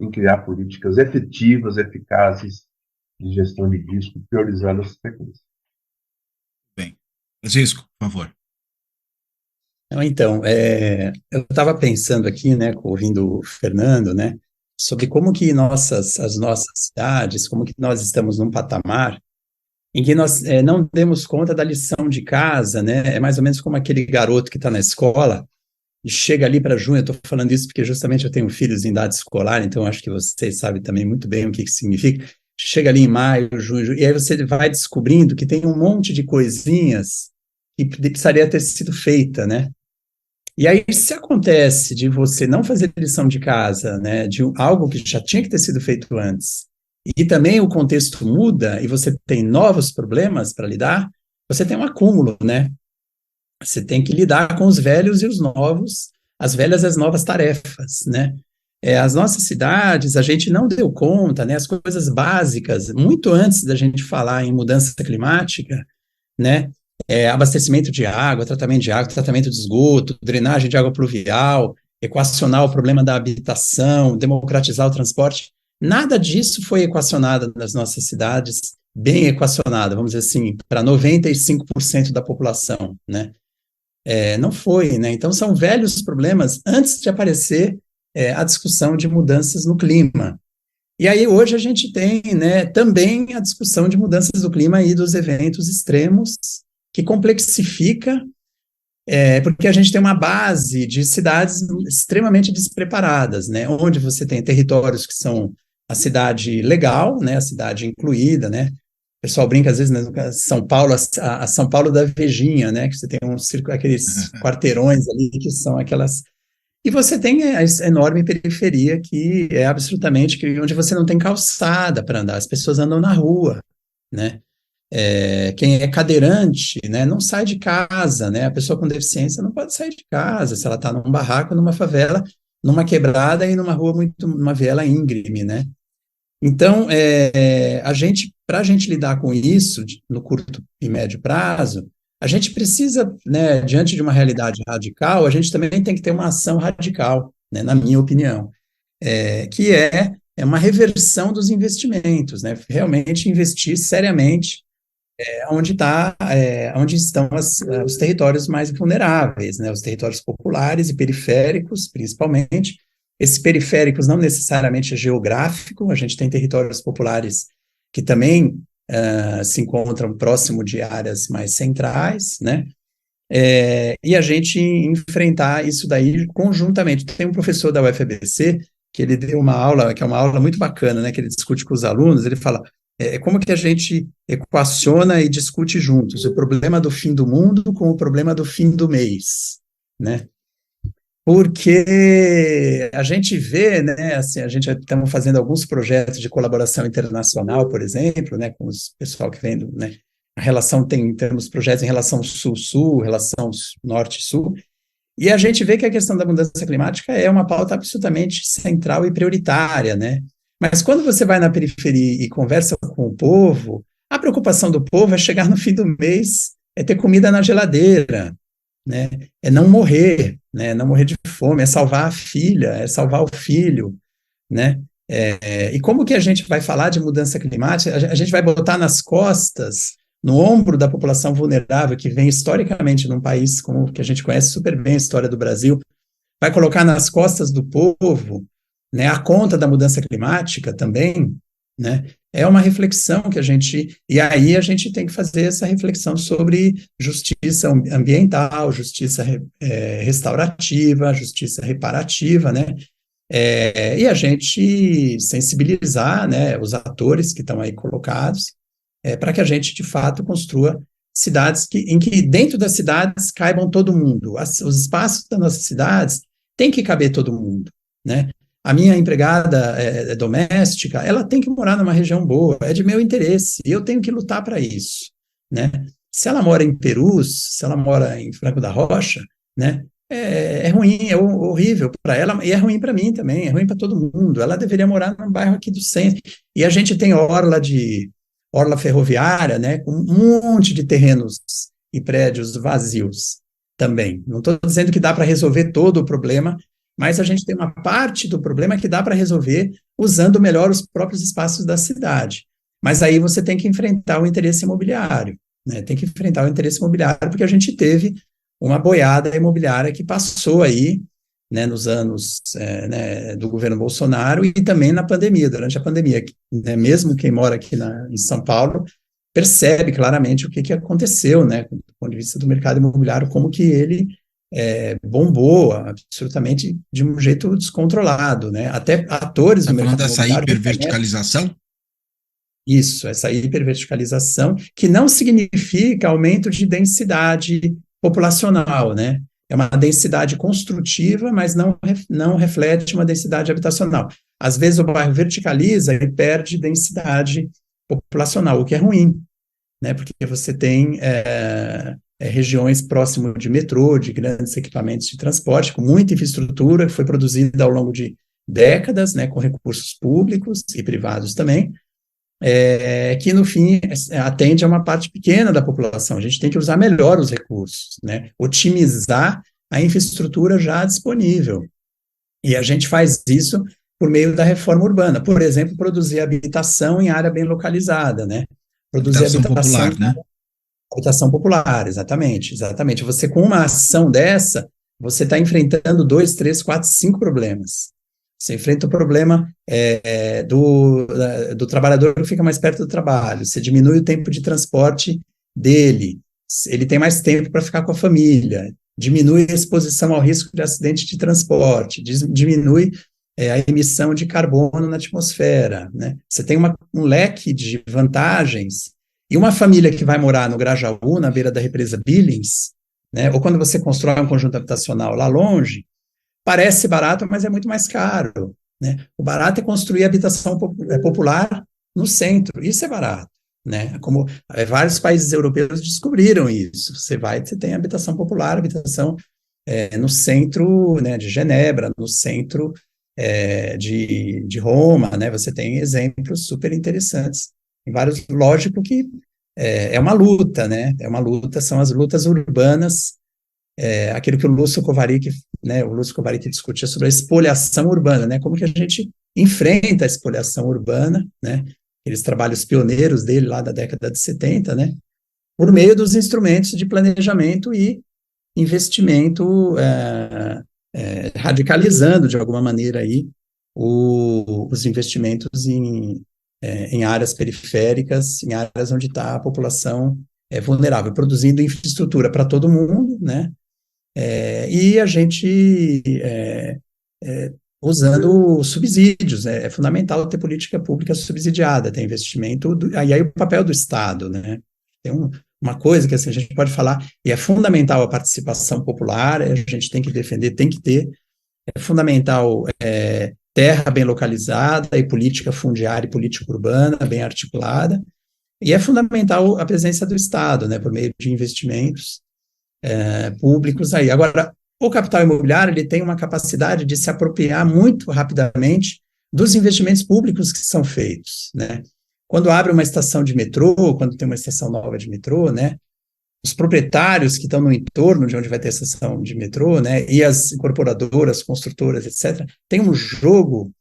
em criar políticas efetivas, eficazes de gestão de risco, priorizando essa sequência. Bem, Francisco, por favor. Então, eu estava pensando aqui, né, ouvindo o Fernando, né, sobre como que as nossas cidades, como que nós estamos num patamar em que nós não demos conta da lição de casa, né, é mais ou menos como aquele garoto que está na escola e chega ali para junho. Eu estou falando isso porque justamente eu tenho filhos em idade escolar, então acho que vocês sabem também muito bem o que significa. Chega ali em maio, junho, e aí você vai descobrindo que tem um monte de coisinhas que precisaria ter sido feita, né? E aí, se acontece de você não fazer lição de casa, né, de algo que já tinha que ter sido feito antes, e também o contexto muda e você tem novos problemas para lidar, você tem um acúmulo, né? Você tem que lidar com os velhos e os novos, as velhas e as novas tarefas, né? As nossas cidades, a gente não deu conta, né? As coisas básicas, muito antes da gente falar em mudança climática, né? Abastecimento de água, tratamento de esgoto, drenagem de água pluvial, equacionar o problema da habitação, democratizar o transporte, nada disso foi equacionado nas nossas cidades, bem equacionado, vamos dizer assim, para 95% da população, né? Não foi, né? Então são velhos problemas antes de aparecer a discussão de mudanças no clima. E aí hoje a gente tem, né, também a discussão de mudanças do clima e dos eventos extremos, que complexifica, porque a gente tem uma base de cidades extremamente despreparadas, né, onde você tem territórios que são a cidade legal, né, a cidade incluída, né, o pessoal brinca às vezes, né, São Paulo, a São Paulo da Vejinha, né, que você tem aqueles quarteirões ali que são aquelas... E você tem a enorme periferia que é absolutamente, onde você não tem calçada para andar, as pessoas andam na rua, né? Quem é cadeirante, né, não sai de casa, né? A pessoa com deficiência não pode sair de casa se ela está num barraco, numa favela, numa quebrada e numa rua numa viela íngreme, né? Então, para a gente lidar com isso no curto e médio prazo, a gente precisa, né, diante de uma realidade radical, a gente também tem que ter uma ação radical, né, na minha opinião, que é uma reversão dos investimentos, né, realmente investir seriamente onde estão os territórios mais vulneráveis, né, os territórios populares e periféricos, principalmente. Esses periféricos não necessariamente é geográfico, a gente tem territórios populares que também se encontram próximo de áreas mais centrais, né? E a gente enfrentar isso daí conjuntamente. Tem um professor da UFABC que ele deu uma aula, que é uma aula muito bacana, né? Que ele discute com os alunos, ele fala como que a gente equaciona e discute juntos o problema do fim do mundo com o problema do fim do mês, né? Porque a gente vê, né, assim, a gente estamos fazendo alguns projetos de colaboração internacional, por exemplo, né, com os pessoal que vem, né, a relação temos projetos em relação sul-sul, relação norte-sul, e a gente vê que a questão da mudança climática é uma pauta absolutamente central e prioritária, né, mas quando você vai na periferia e conversa com o povo, a preocupação do povo é chegar no fim do mês, é ter comida na geladeira, né, é não morrer, né, não morrer de fome, é salvar a filha, é salvar o filho, né, e como que a gente vai falar de mudança climática? A gente vai botar nas costas, no ombro da população vulnerável, que vem historicamente num país como que a gente conhece super bem a história do Brasil, vai colocar nas costas do povo, né, a conta da mudança climática também, né, é uma reflexão que e aí a gente tem que fazer essa reflexão sobre justiça ambiental, justiça restaurativa, justiça reparativa, né, e a gente sensibilizar, né, os atores que estão aí colocados, para que a gente, de fato, construa cidades em que dentro das cidades caibam todo mundo. Os espaços das nossas cidades tem que caber todo mundo, né? A minha empregada doméstica, ela tem que morar numa região boa, é de meu interesse, e eu tenho que lutar para isso, né? Se ela mora em Perus, se ela mora em Franco da Rocha, né? É ruim, é horrível para ela, e é ruim para mim também, é ruim para todo mundo. Ela deveria morar num bairro aqui do centro. E a gente tem orla ferroviária, né? Com um monte de terrenos e prédios vazios também. Não estou dizendo que dá para resolver todo o problema, mas a gente tem uma parte do problema que dá para resolver usando melhor os próprios espaços da cidade. Mas aí você tem que enfrentar o interesse imobiliário, né? Tem que enfrentar o interesse imobiliário, porque a gente teve uma boiada imobiliária que passou aí, né, nos anos né, do governo Bolsonaro e também na pandemia, durante a pandemia, né, mesmo quem mora aqui em São Paulo percebe claramente o que aconteceu, né, do ponto de vista do mercado imobiliário, como que ele bombou absolutamente de um jeito descontrolado, né, até atores do mercado imobiliário... Está falando dessa hiperverticalização? Isso, essa hiperverticalização, que não significa aumento de densidade populacional, né? É uma densidade construtiva, mas não reflete uma densidade habitacional. Às vezes o bairro verticaliza e perde densidade populacional, o que é ruim, né? Porque você tem regiões próximas de metrô, de grandes equipamentos de transporte, com muita infraestrutura, que foi produzida ao longo de décadas, né, com recursos públicos e privados também, que no fim atende a uma parte pequena da população. A gente tem que usar melhor os recursos, né? Otimizar a infraestrutura já disponível. E a gente faz isso por meio da reforma urbana. Por exemplo, produzir habitação em área bem localizada, né? Produzir habitação popular, né? Habitação popular, exatamente. Você, com uma ação dessa, você está enfrentando 2, 3, 4, 5 problemas. Você enfrenta o problema do trabalhador que fica mais perto do trabalho, você diminui o tempo de transporte dele, ele tem mais tempo para ficar com a família, diminui a exposição ao risco de acidente de transporte, diminui a emissão de carbono na atmosfera, né? Você tem um leque de vantagens, e uma família que vai morar no Grajaú, na beira da represa Billings, né, ou quando você constrói um conjunto habitacional lá longe, parece barato, mas é muito mais caro, né? O barato é construir habitação popular no centro, isso é barato, né? Como vários países europeus descobriram isso. Você tem habitação popular, habitação no centro, né, de Genebra, no centro de Roma, né? Você tem exemplos super interessantes. Lógico que é uma luta, né? São as lutas urbanas. Aquilo que o Lúcio Kovarik discutia sobre a espoliação urbana, né? Como que a gente enfrenta a espoliação urbana, né? Aqueles trabalhos pioneiros dele lá da década de 70, né? Por meio dos instrumentos de planejamento e investimento, radicalizando de alguma maneira aí os investimentos em áreas periféricas, em áreas onde está a população vulnerável, produzindo infraestrutura para todo mundo, né? E a gente usando subsídios, é fundamental ter política pública subsidiada, ter investimento, aí o papel do Estado, né? Tem uma coisa que assim, a gente pode falar, e é fundamental a participação popular, a gente tem que defender, tem que ter, é fundamental terra bem localizada, e política fundiária e política urbana bem articulada, e é fundamental a presença do Estado, né, por meio de investimentos públicos aí. Agora, o capital imobiliário, ele tem uma capacidade de se apropriar muito rapidamente dos investimentos públicos que são feitos, né? Quando abre uma estação de metrô, quando tem uma estação nova de metrô, né, os proprietários que estão no entorno de onde vai ter a estação de metrô, né, e as incorporadoras, construtoras, etc., tem um jogo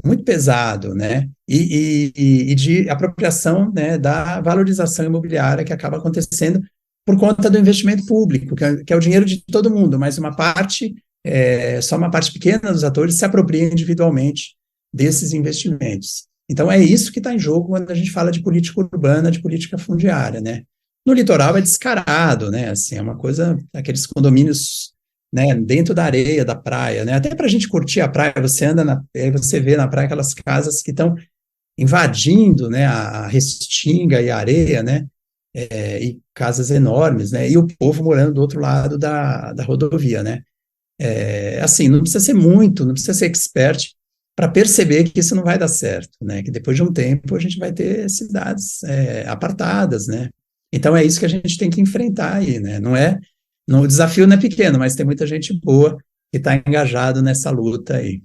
muito pesado, né, e de apropriação, né, da valorização imobiliária que acaba acontecendo por conta do investimento público, que é o dinheiro de todo mundo, mas só uma parte pequena dos atores se apropria individualmente desses investimentos. Então, é isso que está em jogo quando a gente fala de política urbana, de política fundiária, né. No litoral é descarado, né, assim, é uma coisa, aqueles condomínios, né, dentro da areia da praia, né, até para a gente curtir a praia, você anda, aí você vê na praia aquelas casas que estão invadindo, né, a restinga e a areia, né, e casas enormes, né, e o povo morando do outro lado da rodovia, né. Assim, não precisa ser expert para perceber que isso não vai dar certo, né, que depois de um tempo a gente vai ter cidades apartadas, né, Então é isso que a gente tem que enfrentar aí, né? O desafio não é pequeno, mas tem muita gente boa que está engajado nessa luta aí.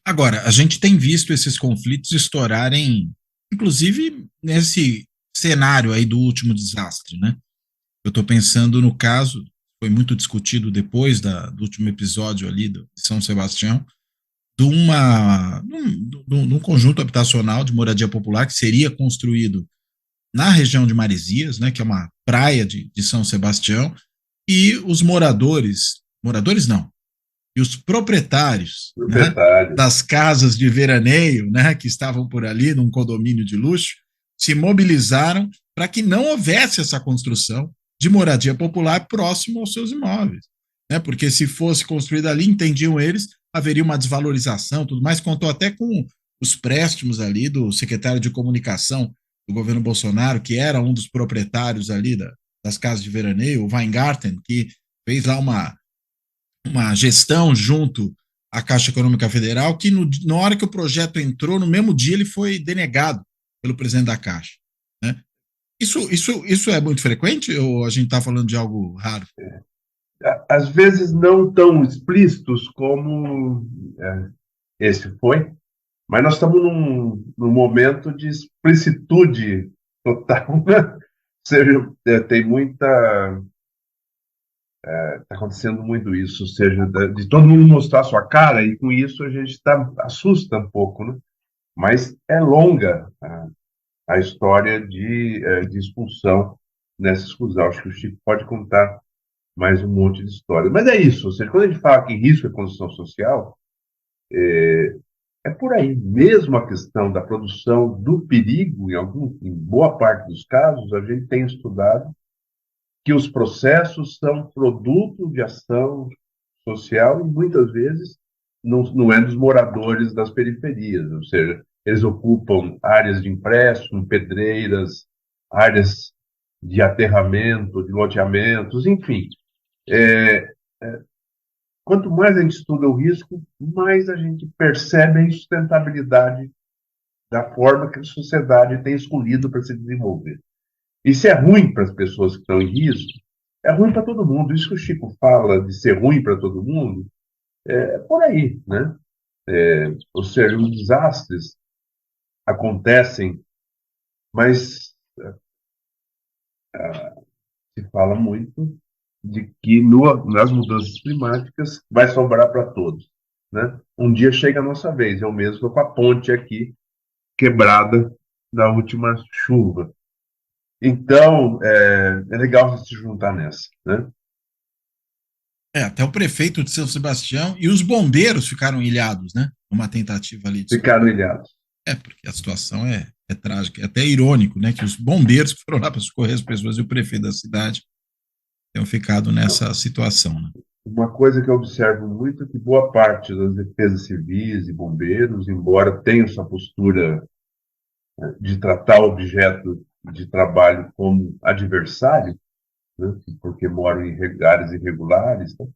Agora, a gente tem visto esses conflitos estourarem, inclusive nesse cenário aí do último desastre, né? Eu estou pensando no caso, foi muito discutido depois do último episódio ali de São Sebastião, de um conjunto habitacional de moradia popular que seria construído na região de Maresias, né, que é uma praia de São Sebastião, e os moradores não, e os proprietários, né, das casas de veraneio, né, que estavam por ali, num condomínio de luxo, se mobilizaram para que não houvesse essa construção de moradia popular próximo aos seus imóveis, né, porque se fosse construída ali, entendiam eles, haveria uma desvalorização, tudo mais. Contou até com os préstimos ali do secretário de comunicação do governo Bolsonaro, que era um dos proprietários ali das casas de veraneio, o Weingarten, que fez lá uma gestão junto à Caixa Econômica Federal, que na hora que o projeto entrou, no mesmo dia ele foi denegado pelo presidente da Caixa, né? Isso é muito frequente ou a gente está falando de algo raro? Às vezes não tão explícitos como esse foi, mas nós estamos num momento de explicitude total, né? Ou seja, tem muita... Está acontecendo muito isso, ou seja, de todo mundo mostrar sua cara, e com isso a gente assusta um pouco, né? Mas é longa a história de expulsão nessa exclusão. Acho que o Chico pode contar mais um monte de história. Mas é isso, ou seja, quando a gente fala que risco é construção social, é por aí. Mesmo a questão da produção do perigo, em boa parte dos casos, a gente tem estudado que os processos são produto de ação social e muitas vezes não é dos moradores das periferias, ou seja, eles ocupam áreas de empréstimo, pedreiras, áreas de aterramento, de loteamentos, enfim. Quanto mais a gente estuda o risco, mais a gente percebe a insustentabilidade da forma que a sociedade tem escolhido para se desenvolver. E se é ruim para as pessoas que estão em risco, é ruim para todo mundo. Isso que o Chico fala de ser ruim para todo mundo, é por aí, né? Ou seja, os desastres acontecem, mas se fala muito de que nas mudanças climáticas vai sobrar para todos, né? Um dia chega a nossa vez. Eu mesmo estou com a ponte aqui quebrada da última chuva. Então, é legal se juntar nessa, né? Até o prefeito de São Sebastião e os bombeiros ficaram ilhados, né? Uma tentativa ali de... Ficaram ilhados. Porque a situação é trágica, é até irônico, né? Que os bombeiros que foram lá para socorrer as pessoas e o prefeito da cidade tenham ficado nessa situação, né? Uma coisa que eu observo muito é que boa parte das defesas civis e bombeiros, embora tenham essa postura de tratar o objeto de trabalho como adversário, né, porque moram em áreas irregulares, né,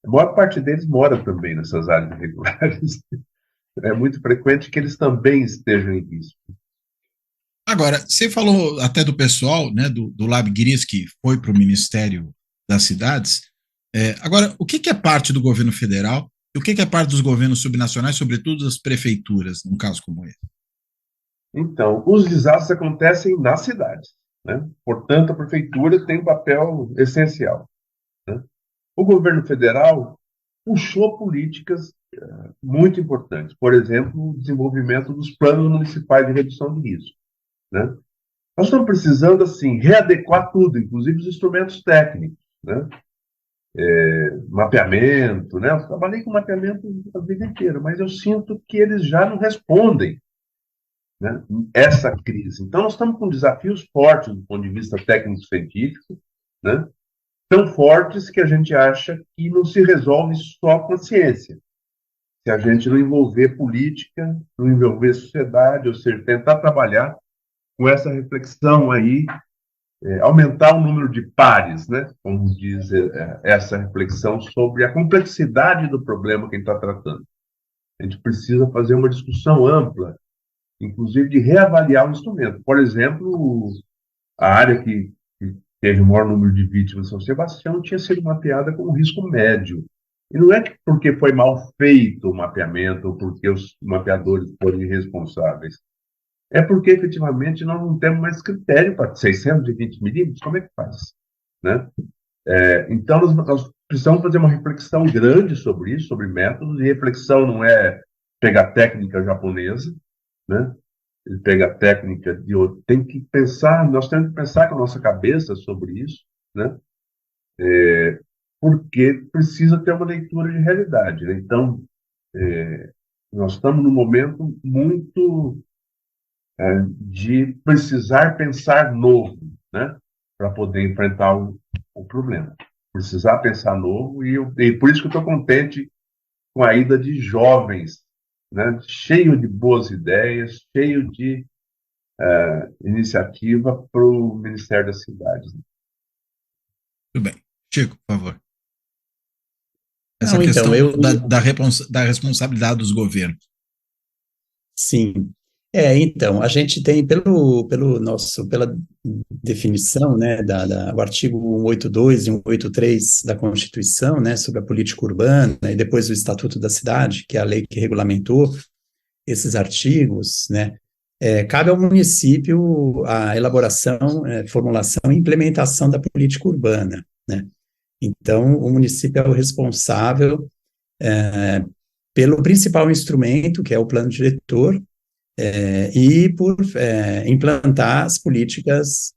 a maior parte deles mora também nessas áreas irregulares. É muito frequente que eles também estejam em risco. Agora, você falou até do pessoal, né, do Lab Gris, que foi para o Ministério das Cidades. Agora, o que é parte do governo federal e o que é parte dos governos subnacionais, sobretudo das prefeituras, num caso como esse? Então, os desastres acontecem nas cidades, né? Portanto, a prefeitura tem um papel essencial, né? O governo federal puxou políticas muito importantes. Por exemplo, o desenvolvimento dos planos municipais de redução de risco, né? Nós estamos precisando, assim, readequar tudo, inclusive os instrumentos técnicos, né? Mapeamento, né? Eu trabalhei com mapeamento a vida inteira, mas eu sinto que eles já não respondem, né, essa crise. Então, nós estamos com desafios fortes do ponto de vista técnico-científico, né? Tão fortes que a gente acha que não se resolve só com a ciência. Se a gente não envolver política, não envolver sociedade, ou seja, tentar trabalhar com essa reflexão aí, aumentar o número de pares, né? Como diz essa reflexão sobre a complexidade do problema que a gente está tratando. A gente precisa fazer uma discussão ampla, inclusive de reavaliar o instrumento. Por exemplo, a área que teve o maior número de vítimas em São Sebastião, tinha sido mapeada com risco médio. E não é que porque foi mal feito o mapeamento ou porque os mapeadores foram irresponsáveis. É porque, efetivamente, nós não temos mais critério para 620 milímetros. Como é que faz? Né? Então, nós precisamos fazer uma reflexão grande sobre isso, sobre métodos, e reflexão não é pegar técnica japonesa, né? Pegar técnica de outro. Tem que pensar, nós temos que pensar com a nossa cabeça sobre isso, né? Porque precisa ter uma leitura de realidade, né? Então, nós estamos num momento muito de precisar pensar novo, né? Para poder enfrentar o problema. Precisar pensar novo, e por isso que eu estou contente com a ida de jovens, né? Cheio de boas ideias, cheio de iniciativa para o Ministério das Cidades. Muito bem. Chico, por favor. Essa Não, questão então, da responsabilidade dos governos. sim. Então, a gente tem, pela definição, né, o artigo 182 e 183 da Constituição, né, sobre a política urbana, e depois o Estatuto da Cidade, que é a lei que regulamentou esses artigos, né, cabe ao município a elaboração, formulação e implementação da política urbana, né. Então, o município é o responsável pelo principal instrumento, que é o plano diretor, e por implantar as políticas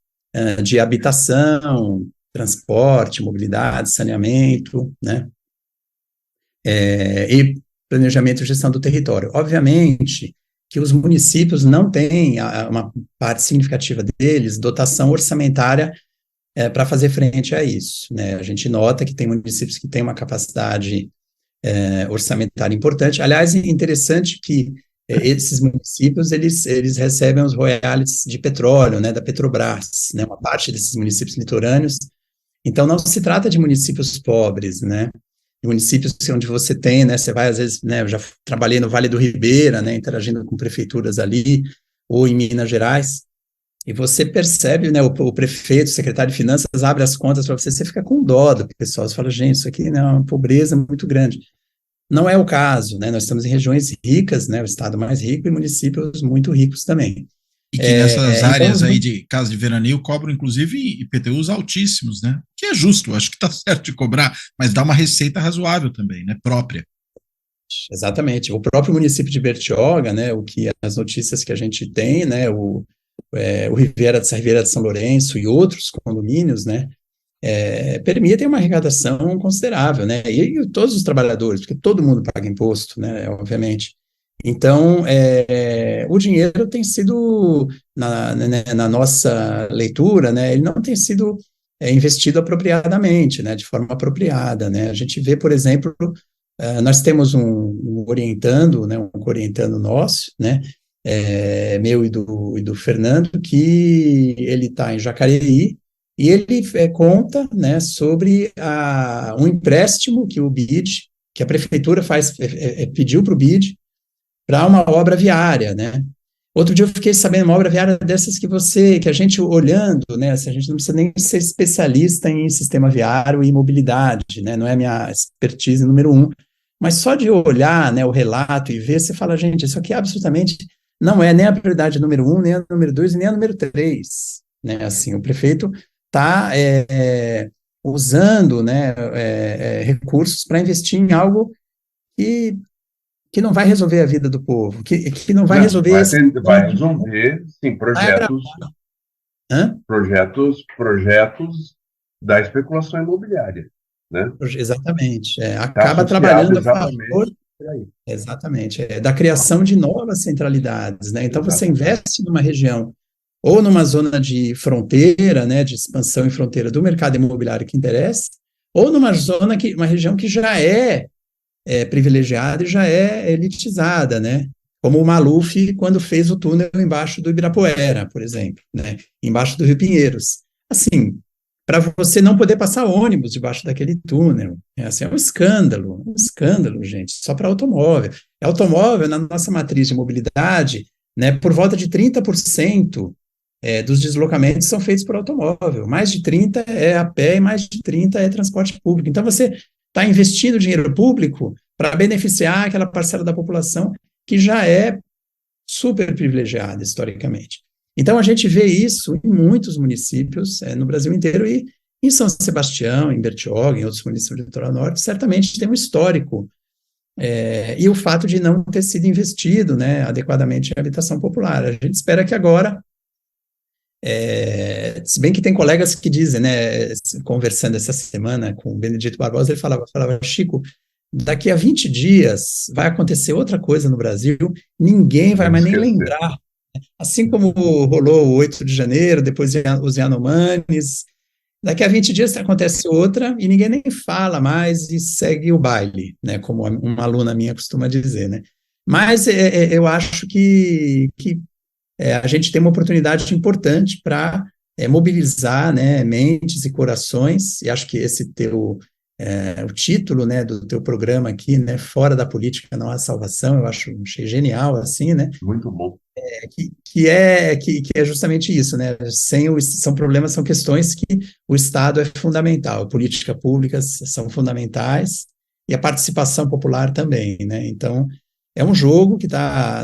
de habitação, transporte, mobilidade, saneamento, né, e planejamento e gestão do território. Obviamente que os municípios não têm, uma parte significativa deles, dotação orçamentária para fazer frente a isso, né. A gente nota que tem municípios que têm uma capacidade orçamentária importante. Aliás, é interessante que esses municípios, eles recebem os royalties de petróleo, né, da Petrobras, né, uma parte desses municípios litorâneos. Então, não se trata de municípios pobres, né, municípios onde você tem, né, você vai, às vezes, né, eu já trabalhei no Vale do Ribeira, né, interagindo com prefeituras ali, ou em Minas Gerais, e você percebe, né, o prefeito, o secretário de Finanças abre as contas para você, você fica com dó do pessoal, você fala, gente, isso aqui, né, é uma pobreza muito grande. Não é o caso, né? Nós estamos em regiões ricas, né? O estado mais rico e municípios muito ricos também. E que nessas áreas aí de casa de veraneio cobram, inclusive, IPTUs altíssimos, né? Que é justo, acho que está certo de cobrar, mas dá uma receita razoável também, né? Própria. Exatamente. O próprio município de Bertioga, né? As notícias que a gente tem, né? O Riviera de São Lourenço e outros condomínios, né? Permitem uma arrecadação considerável, né, e todos os trabalhadores, porque todo mundo paga imposto, né, obviamente. Então, o dinheiro tem sido, na nossa leitura, né, ele não tem sido investido apropriadamente, né, de forma apropriada, né. A gente vê, por exemplo, nós temos um orientando, né, um orientando nosso, né, meu e do Fernando, que ele está em Jacareí, e ele conta, né, sobre um empréstimo que que a prefeitura pediu para o BID para uma obra viária, né. Outro dia eu fiquei sabendo uma obra viária dessas que a gente olhando, né, a gente não precisa nem ser especialista em sistema viário e mobilidade, né, não é a minha expertise número 1, mas só de olhar, né, o relato e ver, você fala, gente, isso aqui absolutamente não é nem a prioridade número 1, nem a número 2 e nem a número 3, né, assim, o prefeito está usando, né, recursos para investir em algo que não vai resolver a vida do povo, que não vai resolver... Vai resolver, sim, projetos da especulação imobiliária, né? Exatamente, acaba trabalhando a favor... Exatamente, da criação de novas centralidades, né? Então, você investe numa região ou numa zona de fronteira, né, de expansão em fronteira do mercado imobiliário que interessa, ou numa uma região que já é privilegiada e já é elitizada, né, como o Maluf quando fez o túnel embaixo do Ibirapuera, por exemplo, né, embaixo do Rio Pinheiros. Assim, para você não poder passar ônibus debaixo daquele túnel, assim, é um escândalo, gente, só para automóvel. Automóvel, na nossa matriz de mobilidade, né, por volta de 30%, dos deslocamentos são feitos por automóvel. Mais de 30 é a pé e mais de 30 é transporte público. Então, você está investindo dinheiro público para beneficiar aquela parcela da população que já é super privilegiada historicamente. Então, a gente vê isso em muitos municípios no Brasil inteiro, e em São Sebastião, em Bertioga, em outros municípios do litoral norte, certamente tem um histórico, e o fato de não ter sido investido, né, adequadamente em habitação popular. A gente espera que agora, se bem que tem colegas que dizem, né, conversando essa semana com o Benedito Barbosa, ele falava, Chico, daqui a 20 dias vai acontecer outra coisa no Brasil, ninguém vai mais nem lembrar. Assim como rolou o 8 de janeiro, depois os Yanomamis, daqui a 20 dias acontece outra e ninguém nem fala mais e segue o baile, né, como uma aluna minha costuma dizer, né. Mas eu acho que a gente tem uma oportunidade importante para mobilizar, né, mentes e corações, e acho que esse o título, né, do teu programa aqui, né, Fora da Política Não Há Salvação, achei genial, assim, né. Muito bom. Que é justamente isso, né, são problemas, são questões que o Estado é fundamental, políticas públicas são fundamentais, e a participação popular também, né, então é um jogo que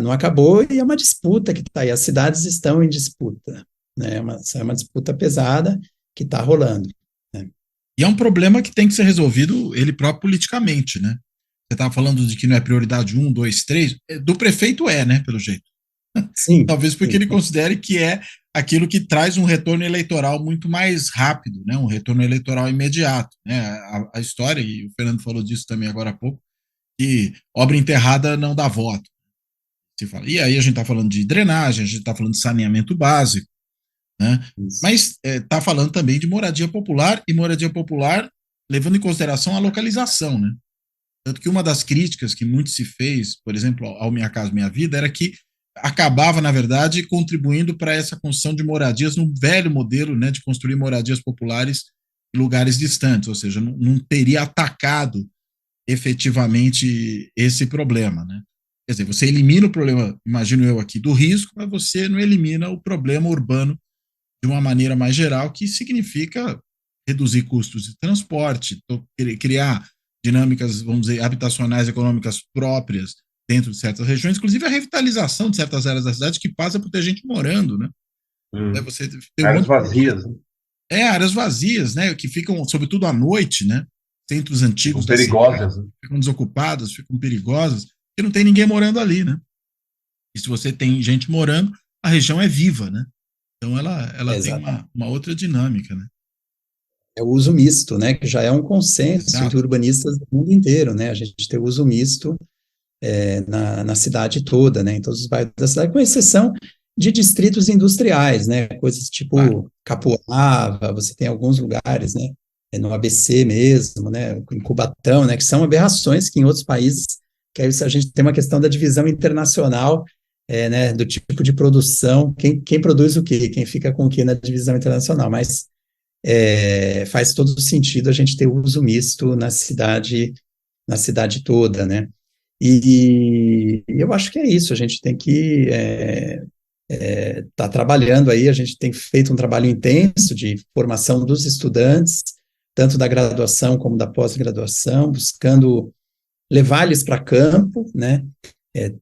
não acabou, e é uma disputa que está aí, as cidades estão em disputa, né, é uma disputa pesada que está rolando. Né. E é um problema que tem que ser resolvido ele próprio politicamente, né? Você estava falando de que não é prioridade 1, 2, 3, do prefeito né, pelo jeito. Sim. Talvez porque sim. ele considere que é aquilo que traz um retorno eleitoral muito mais rápido, né? Um retorno eleitoral imediato, né? A história, e o Fernando falou disso também agora há pouco, que obra enterrada não dá voto. Se fala. E aí a gente está falando de drenagem, a gente está falando de saneamento básico, né? Mas está falando também de moradia popular, e moradia popular levando em consideração a localização, né? Tanto que uma das críticas que muito se fez, por exemplo, ao Minha Casa Minha Vida, era que acabava, na verdade, contribuindo para essa construção de moradias num velho modelo, né, de construir moradias populares em lugares distantes, ou seja, não teria atacado efetivamente esse problema, né? Quer dizer, você elimina o problema, imagino eu aqui, do risco, mas você não elimina o problema urbano de uma maneira mais geral, que significa reduzir custos de transporte, criar dinâmicas, vamos dizer, habitacionais econômicas próprias dentro de certas regiões, inclusive a revitalização de certas áreas da cidade que passa por ter gente morando, né? Você tem áreas vazias. Áreas vazias, né? Que ficam, sobretudo à noite, né? Centros antigos ficam perigosas, né? Ficam desocupadas, ficam perigosas, porque não tem ninguém morando ali, né? E se você tem gente morando, a região é viva, né? Então ela tem uma outra dinâmica, né? É o uso misto, né? Que já é um consenso entre urbanistas do mundo inteiro, né? A gente tem o uso misto na cidade toda, né? Em todos os bairros da cidade, com exceção de distritos industriais, né? Coisas tipo Capoava, você tem alguns lugares, né? No ABC mesmo, né? Em Cubatão, né? Que são aberrações que em outros países, que aí a gente tem uma questão da divisão internacional, né, do tipo de produção, quem produz o quê, quem fica com o quê na divisão internacional, mas faz todo sentido a gente ter uso misto na cidade toda, né, e eu acho que é isso, a gente tem que tá trabalhando aí, a gente tem feito um trabalho intenso de formação dos estudantes, tanto da graduação como da pós-graduação, buscando levar eles para campo, né.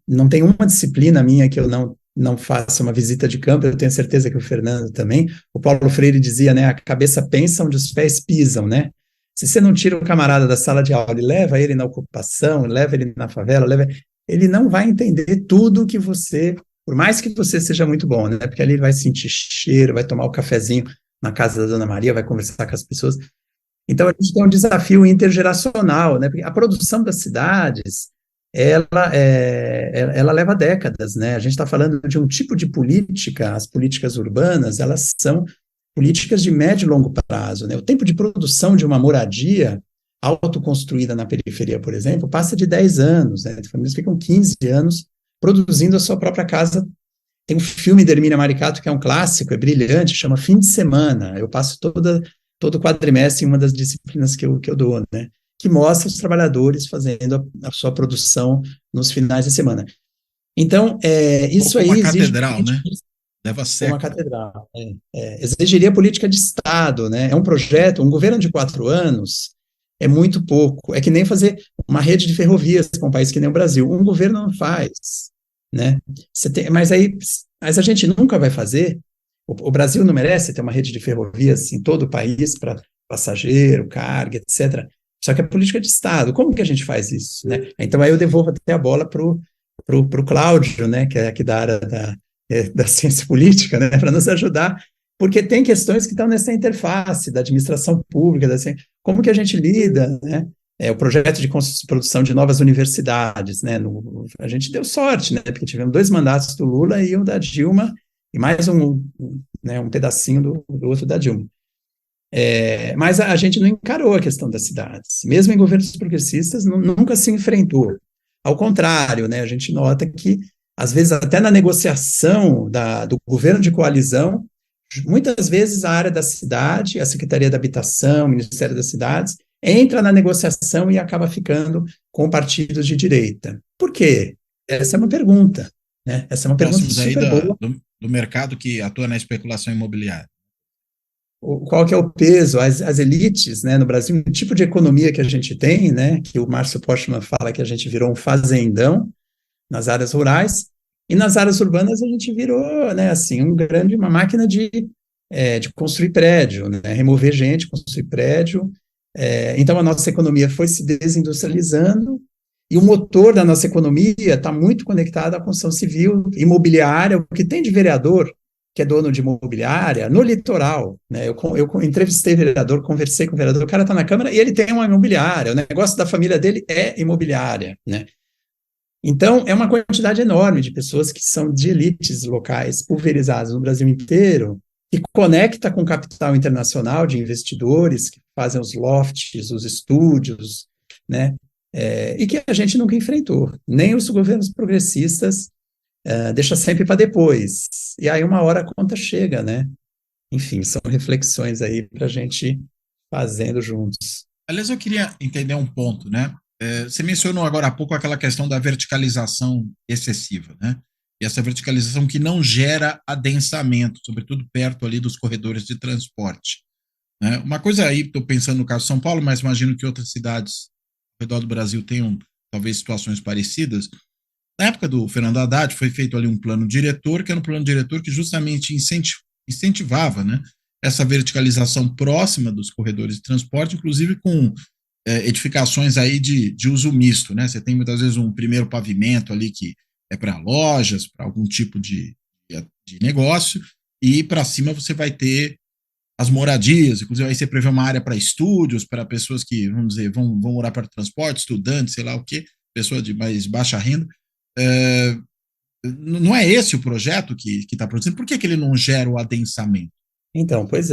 Não tem uma disciplina minha que eu não faça uma visita de campo, eu tenho certeza que o Fernando também. O Paulo Freire dizia, né, a cabeça pensa onde os pés pisam, né? Se você não tira o camarada da sala de aula e leva ele na ocupação, leva ele na favela, ele não vai entender tudo que você, por mais que você seja muito bom, né? Porque ali ele vai sentir cheiro, vai tomar o cafezinho na casa da Dona Maria, vai conversar com as pessoas. Então a gente tem um desafio intergeracional, né? Porque a produção das cidades, ela leva décadas, né? A gente está falando de um tipo de política, as políticas urbanas, elas são políticas de médio e longo prazo, né? O tempo de produção de uma moradia autoconstruída na periferia, por exemplo, passa de 10 anos, né? As famílias ficam 15 anos produzindo a sua própria casa. Tem um filme da Hermínia Maricato que é um clássico, é brilhante, chama Fim de Semana. Eu passo todo quadrimestre em uma das disciplinas que eu dou, né? Que mostra os trabalhadores fazendo a sua produção nos finais de semana. Então, isso aí uma exige... catedral, né? Leva Uma séculos. catedral. Exigiria política de Estado, né? É um projeto, um governo de 4 anos é muito pouco. É que nem fazer uma rede de ferrovias para um país que nem o Brasil. Um governo não faz, né? Mas a gente nunca vai fazer. O Brasil não merece ter uma rede de ferrovias em todo o país para passageiro, carga, etc. Só que é política de Estado. Como que a gente faz isso, né? Então aí eu devolvo até a bola pro Cláudio, né? Que é aqui da área da ciência política, né, para nos ajudar, porque tem questões que estão nessa interface da administração pública, como que a gente lida, né, o projeto de produção de novas universidades, né, a gente deu sorte, né, porque tivemos 2 mandatos do Lula e um da Dilma, e mais um pedacinho do outro da Dilma. Mas a gente não encarou a questão das cidades, mesmo em governos progressistas, nunca se enfrentou. Ao contrário, né, a gente nota que às vezes até na negociação do governo de coalizão, muitas vezes a área da cidade, a Secretaria da Habitação, o Ministério das Cidades, entra na negociação e acaba ficando com partidos de direita. Por quê? Essa é uma pergunta, né? Essa é uma pergunta super boa. Do mercado que atua na especulação imobiliária. Qual que é o peso, as elites, né, no Brasil, o tipo de economia que a gente tem, né, que o Márcio Postman fala que a gente virou um fazendão, nas áreas rurais, e nas áreas urbanas a gente virou, né, assim, uma máquina de construir prédio, né, remover gente, construir prédio. Então a nossa economia foi se desindustrializando, e o motor da nossa economia está muito conectado à construção civil, imobiliária, o que tem de vereador, que é dono de imobiliária, no litoral, né, eu entrevistei vereador, conversei com o vereador, o cara está na Câmara e ele tem uma imobiliária, o negócio da família dele é imobiliária, né. Então, é uma quantidade enorme de pessoas que são de elites locais, pulverizadas no Brasil inteiro, que conecta com o capital internacional de investidores que fazem os lofts, os estúdios, né? E que a gente nunca enfrentou. Nem os governos progressistas deixa sempre para depois. E aí uma hora a conta chega, né? Enfim, são reflexões aí para a gente fazendo juntos. Aliás, eu queria entender um ponto, né? Você mencionou agora há pouco aquela questão da verticalização excessiva, né? E essa verticalização que não gera adensamento, sobretudo perto ali dos corredores de transporte, né? Uma coisa aí, estou pensando no caso de São Paulo, mas imagino que outras cidades ao redor do Brasil tenham talvez situações parecidas. Na época do Fernando Haddad foi feito ali um plano diretor, que era um plano diretor que justamente incentivava, né, essa verticalização próxima dos corredores de transporte, inclusive com edificações aí de uso misto, né? Você tem muitas vezes um primeiro pavimento ali que é para lojas, para algum tipo de negócio, e para cima você vai ter as moradias, inclusive aí você prevê uma área para estúdios, para pessoas que, vamos dizer, vão morar para transporte, estudantes, sei lá o quê, pessoa de mais baixa renda. Não é esse o projeto que está produzindo? Por que ele não gera o adensamento? Então, pois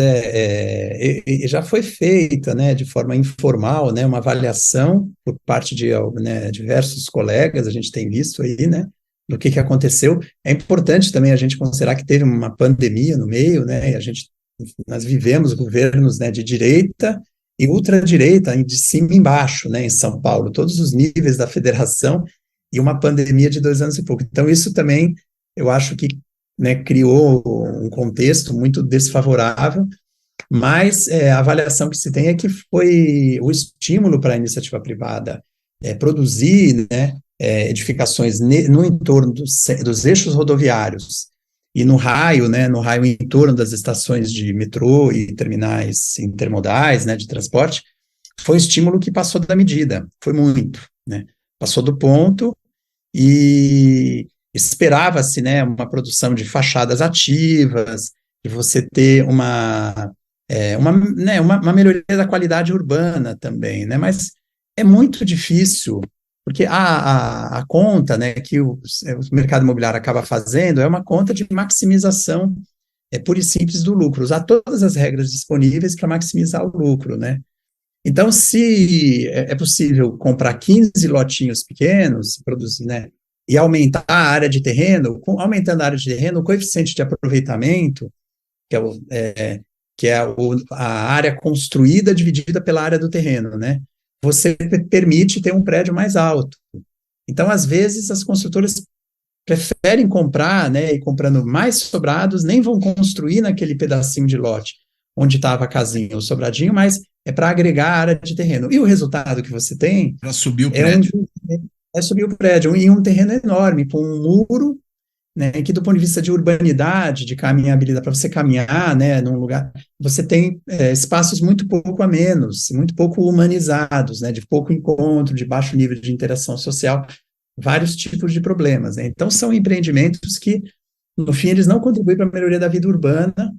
já foi feita, né, de forma informal, né, uma avaliação por parte de, né, diversos colegas, a gente tem visto aí, né, do que aconteceu. É importante também a gente considerar que teve uma pandemia no meio, né, e nós vivemos governos, né, de direita e ultradireita, de cima e embaixo, né, em São Paulo, todos os níveis da federação, e uma pandemia de 2 anos e pouco. Então, isso também, eu acho que, né, criou um contexto muito desfavorável, mas a avaliação que se tem é que foi o estímulo para a iniciativa privada produzir, né, edificações no entorno dos eixos rodoviários e no raio em torno das estações de metrô e terminais intermodais, né, de transporte, foi um estímulo que passou da medida, foi muito, né, passou do ponto, e esperava-se, né, uma produção de fachadas ativas, de você ter uma melhoria da qualidade urbana também, né, mas é muito difícil, porque a conta, né, que o mercado imobiliário acaba fazendo é uma conta de maximização pura e simples do lucro, usar todas as regras disponíveis para maximizar o lucro, né. Então, se é possível comprar 15 lotinhos pequenos, produzir, né, e aumentar a área de terreno, aumentando a área de terreno, o coeficiente de aproveitamento, que é a área construída dividida pela área do terreno, né, você permite ter um prédio mais alto. Então, às vezes, as construtoras preferem comprar, né, e comprando mais sobrados, nem vão construir naquele pedacinho de lote onde estava a casinha, o sobradinho, mas é para agregar área de terreno. E o resultado que você tem Para subir o é prédio. é subir o prédio em um terreno enorme, com um muro, né, que do ponto de vista de urbanidade, de caminhabilidade, para você caminhar, né, num lugar, você tem espaços muito pouco a menos, muito pouco humanizados, né, de pouco encontro, de baixo nível de interação social, vários tipos de problemas, né? Então, são empreendimentos que, no fim, eles não contribuem para a melhoria da vida urbana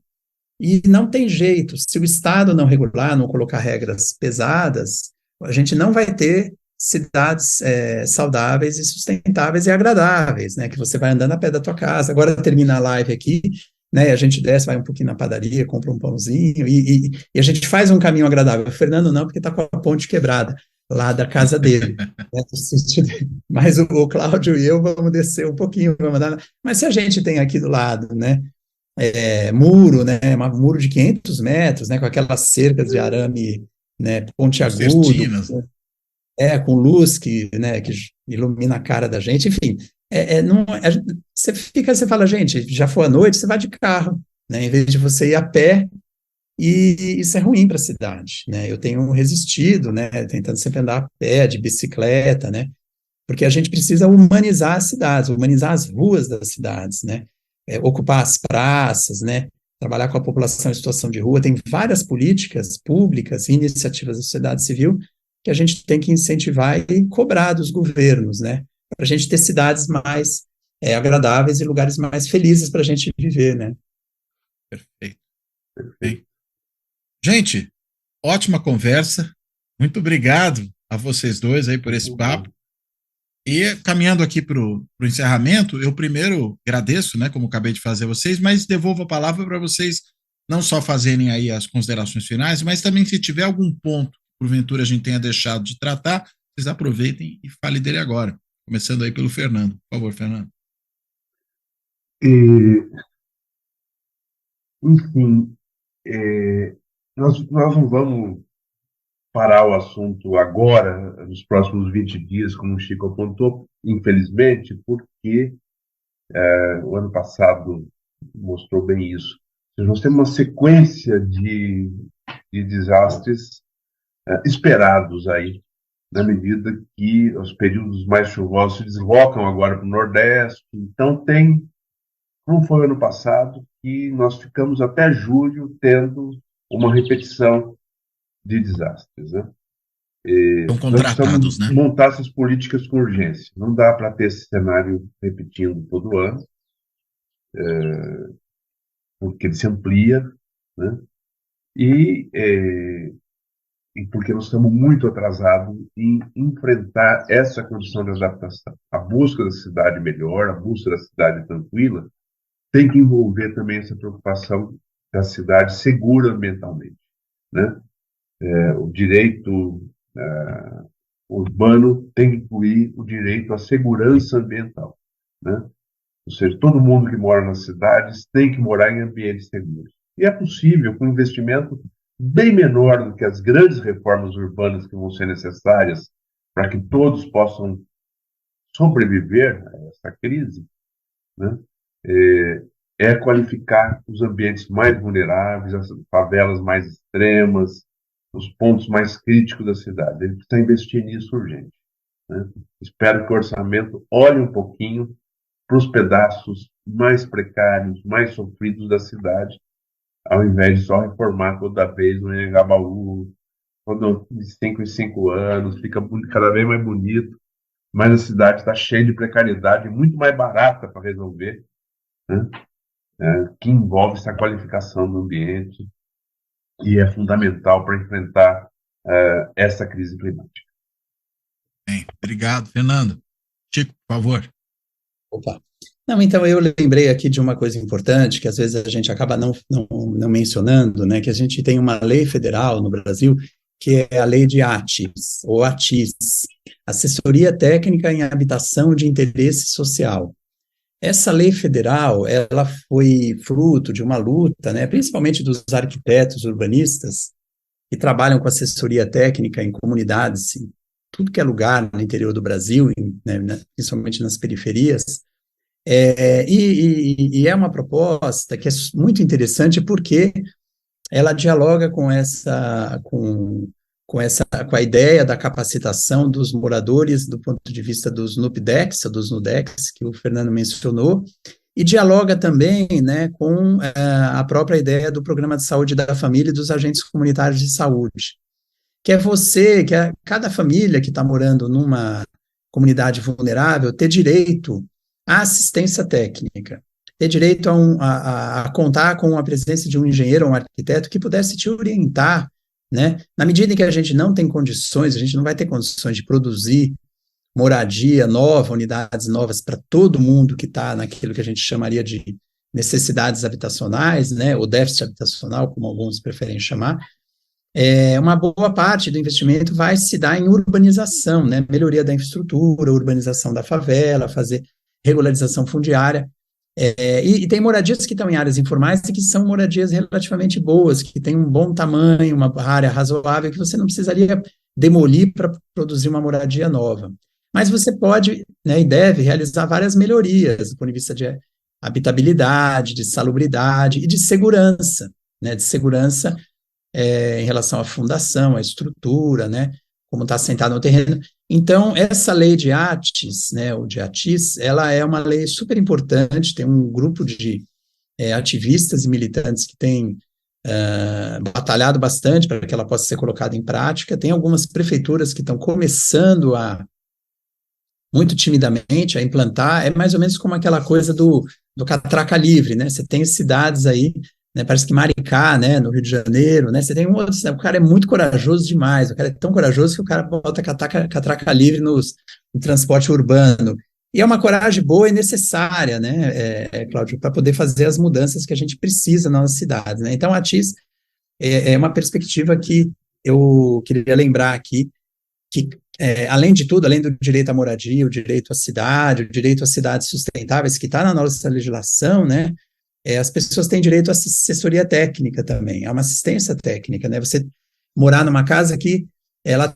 e não tem jeito. Se o Estado não regular, não colocar regras pesadas, a gente não vai ter cidades saudáveis e sustentáveis e agradáveis, né? Que você vai andando a pé da tua casa. Agora termina a live aqui, né? A gente desce, vai um pouquinho na padaria, compra um pãozinho e a gente faz um caminho agradável. O Fernando não, porque está com a ponte quebrada lá da casa dele. Né, mas o Cláudio e eu vamos descer um pouquinho, vamos andar. Mas se a gente tem aqui do lado, né, muro, né, um muro de 500 metros, né, com aquelas cercas de arame, né, pontiagudo, com luz né, que ilumina a cara da gente, enfim, não, você fala, gente, já foi à noite, você vai de carro, né, em vez de você ir a pé. E isso é ruim para a cidade, né? Eu tenho resistido, né? Tentando sempre andar a pé, de bicicleta, né? Porque a gente precisa humanizar as cidades, humanizar as ruas das cidades, né? Ocupar as praças, né? Trabalhar com a população em situação de rua. Tem várias políticas públicas, iniciativas da sociedade civil que a gente tem que incentivar e cobrar dos governos, né? Para a gente ter cidades mais agradáveis e lugares mais felizes para a gente viver, né? Perfeito. Perfeito. Gente, ótima conversa. Muito obrigado a vocês dois aí por esse papo. E caminhando aqui para o encerramento, eu primeiro agradeço, né, como acabei de fazer a vocês, mas devolvo a palavra para vocês não só fazerem aí as considerações finais, mas também se tiver algum ponto que porventura a gente tenha deixado de tratar, vocês aproveitem e falem dele agora. Começando aí pelo Fernando. Por favor, Fernando. Enfim, nós não vamos parar o assunto agora, nos próximos 20 dias, como o Chico apontou, infelizmente, porque o ano passado mostrou bem isso. Nós temos uma sequência de desastres esperados aí, na medida que os períodos mais chuvosos se deslocam agora para o Nordeste. Então, como foi o ano passado, que nós ficamos até julho tendo uma repetição de desastres, né? Estão contratados, né? Montar essas políticas com urgência. Não dá para ter esse cenário repetindo todo ano, porque ele se amplia, né? E porque nós estamos muito atrasados em enfrentar essa condição de adaptação. A busca da cidade melhor, a busca da cidade tranquila, tem que envolver também essa preocupação da cidade segura ambientalmente, né? O direito urbano tem que incluir o direito à segurança ambiental, né? Ou seja, todo mundo que mora nas cidades tem que morar em ambientes seguros. E é possível, com investimento bem menor do que as grandes reformas urbanas que vão ser necessárias para que todos possam sobreviver a essa crise, né? Qualificar os ambientes mais vulneráveis, as favelas mais extremas, os pontos mais críticos da cidade. Ele precisa investir nisso urgente, né? Espero que o orçamento olhe um pouquinho para os pedaços mais precários, mais sofridos da cidade, ao invés de só reformar toda vez no Anhangabaú, de 5 em 5 anos, fica cada vez mais bonito, mas a cidade está cheia de precariedade, muito mais barata para resolver, né? Que envolve essa qualificação do ambiente e é fundamental para enfrentar essa crise climática. Bem, obrigado, Fernando. Chico, por favor. Opa. Não, então eu lembrei aqui de uma coisa importante que às vezes a gente acaba não mencionando, né, que a gente tem uma lei federal no Brasil que é a lei de ATIS, ou ATIS, Assessoria Técnica em Habitação de Interesse Social. Essa lei federal, ela foi fruto de uma luta, né, principalmente dos arquitetos urbanistas que trabalham com assessoria técnica em comunidades, em tudo que é lugar no interior do Brasil, né, principalmente nas periferias, E é uma proposta que é muito interessante porque ela dialoga com com a ideia da capacitação dos moradores do ponto de vista dos NUPDEX, dos NUDEX, que o Fernando mencionou, e dialoga também, né, com a própria ideia do Programa de Saúde da Família e dos agentes comunitários de saúde, que é cada família que está morando numa comunidade vulnerável ter direito à assistência técnica, ter direito a contar com a presença de um engenheiro ou um arquiteto que pudesse te orientar, né? Na medida em que a gente não tem condições, a gente não vai ter condições de produzir moradia nova, unidades novas para todo mundo que está naquilo que a gente chamaria de necessidades habitacionais, né? Ou déficit habitacional, como alguns preferem chamar. Uma boa parte do investimento vai se dar em urbanização, né? Melhoria da infraestrutura, urbanização da favela, fazer regularização fundiária. E tem moradias que estão em áreas informais e que são moradias relativamente boas, que têm um bom tamanho, uma área razoável, que você não precisaria demolir para produzir uma moradia nova. Mas você pode, né, e deve realizar várias melhorias do ponto de vista de habitabilidade, de salubridade e de segurança, né, em relação à fundação, à estrutura, né, como está assentado no terreno. Então, essa lei de ATIS, né, ou de ATIS, ela é uma lei super importante, tem um grupo de ativistas e militantes que têm batalhado bastante para que ela possa ser colocada em prática. Tem algumas prefeituras que estão começando muito timidamente, a implantar. É mais ou menos como aquela coisa do catraca livre, né, você tem cidades aí, né, parece que Maricá, né, no Rio de Janeiro, né, você tem um outro, o cara é muito corajoso demais, o cara é tão corajoso que o cara bota catraca livre no transporte urbano, e é uma coragem boa e necessária, né, Cláudio, para poder fazer as mudanças que a gente precisa nas cidades, né. Então a TIS é uma perspectiva que eu queria lembrar aqui, que além de tudo, além do direito à moradia, o direito à cidade, o direito às cidades sustentáveis, que está na nossa legislação, né, as pessoas têm direito à assessoria técnica também, a uma assistência técnica, né, você morar numa casa que ela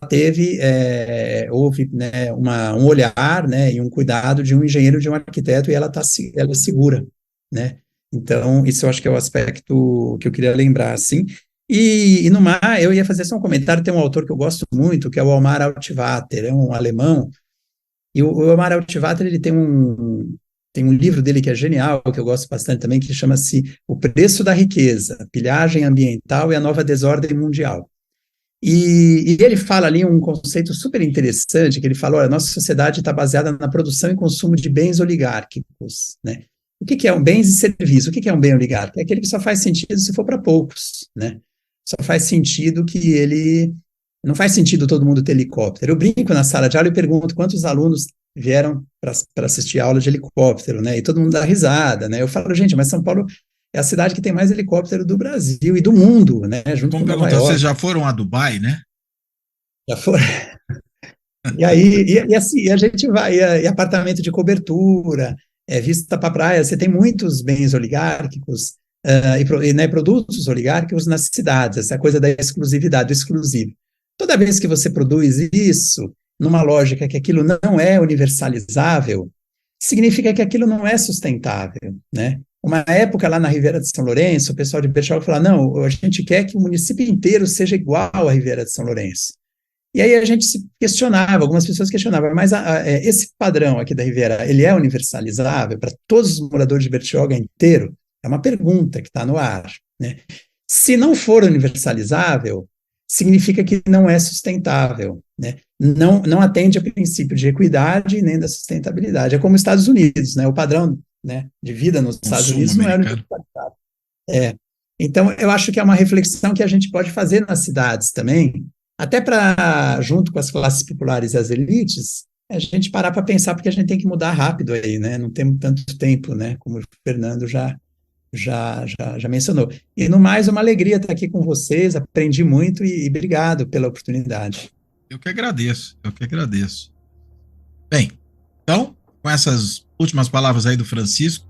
houve, né, um olhar, né, e um cuidado de um engenheiro, de um arquiteto, e ela é segura, né, então isso eu acho que é o aspecto que eu queria lembrar, assim, e no mar, eu ia fazer só um comentário, tem um autor que eu gosto muito, que é o Omar Altivater, é um alemão, e o Omar Altivater, ele tem um livro dele que é genial, que eu gosto bastante também, que chama-se O Preço da Riqueza, Pilhagem Ambiental e a Nova Desordem Mundial. E ele fala ali um conceito super interessante, que ele fala, olha, nossa sociedade está baseada na produção e consumo de bens oligárquicos, né? O que é um bens e serviços? O que é um bem oligárquico? É aquele que só faz sentido se for para poucos, né? Só faz sentido que ele... Não faz sentido todo mundo ter helicóptero. Eu brinco na sala de aula e pergunto quantos alunos vieram para assistir a aula de helicóptero, né? E todo mundo dá risada, né? Eu falo, gente, mas São Paulo é a cidade que tem mais helicóptero do Brasil e do mundo, né? Junto com Nova York. Vocês já foram a Dubai, né? Já foram. E aí, assim, a gente vai, e apartamento de cobertura, vista para a praia, você tem muitos bens oligárquicos, né, produtos oligárquicos nas cidades, essa coisa da exclusividade, do exclusivo. Toda vez que você produz isso, numa lógica que aquilo não é universalizável, significa que aquilo não é sustentável, né? Uma época lá na Riviera de São Lourenço, o pessoal de Bertioga falou, não, a gente quer que o município inteiro seja igual à Riviera de São Lourenço. E aí a gente se questionava, algumas pessoas questionavam, mas esse padrão aqui da Riviera, ele é universalizável para todos os moradores de Bertioga inteiro? É uma pergunta que está no ar, né? Se não for universalizável, significa que não é sustentável, né? Não atende a princípio de equidade nem da sustentabilidade. É como os Estados Unidos, né? O padrão, né, de vida nos Estados Unidos não é universalizado. Então, eu acho que é uma reflexão que a gente pode fazer nas cidades também, até para, junto com as classes populares e as elites, a gente parar para pensar, porque a gente tem que mudar rápido aí, né? Não temos tanto tempo, né? Como o Fernando já mencionou. E, no mais, uma alegria estar aqui com vocês, aprendi muito e obrigado pela oportunidade. Eu que agradeço. Bem, então, com essas últimas palavras aí do Francisco,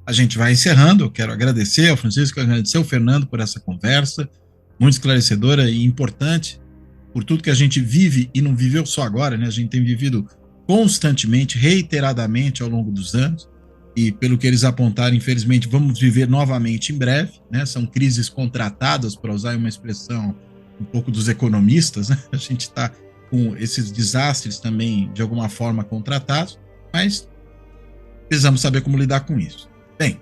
a gente vai encerrando. Eu quero agradecer ao Francisco, agradecer ao Fernando por essa conversa, muito esclarecedora e importante, por tudo que a gente vive e não viveu só agora, né? A gente tem vivido constantemente, reiteradamente ao longo dos anos, e pelo que eles apontaram, infelizmente, vamos viver novamente em breve, né? São crises contratadas, para usar uma expressão um pouco dos economistas, né? A gente está com esses desastres também, de alguma forma, contratados, mas precisamos saber como lidar com isso. Bem,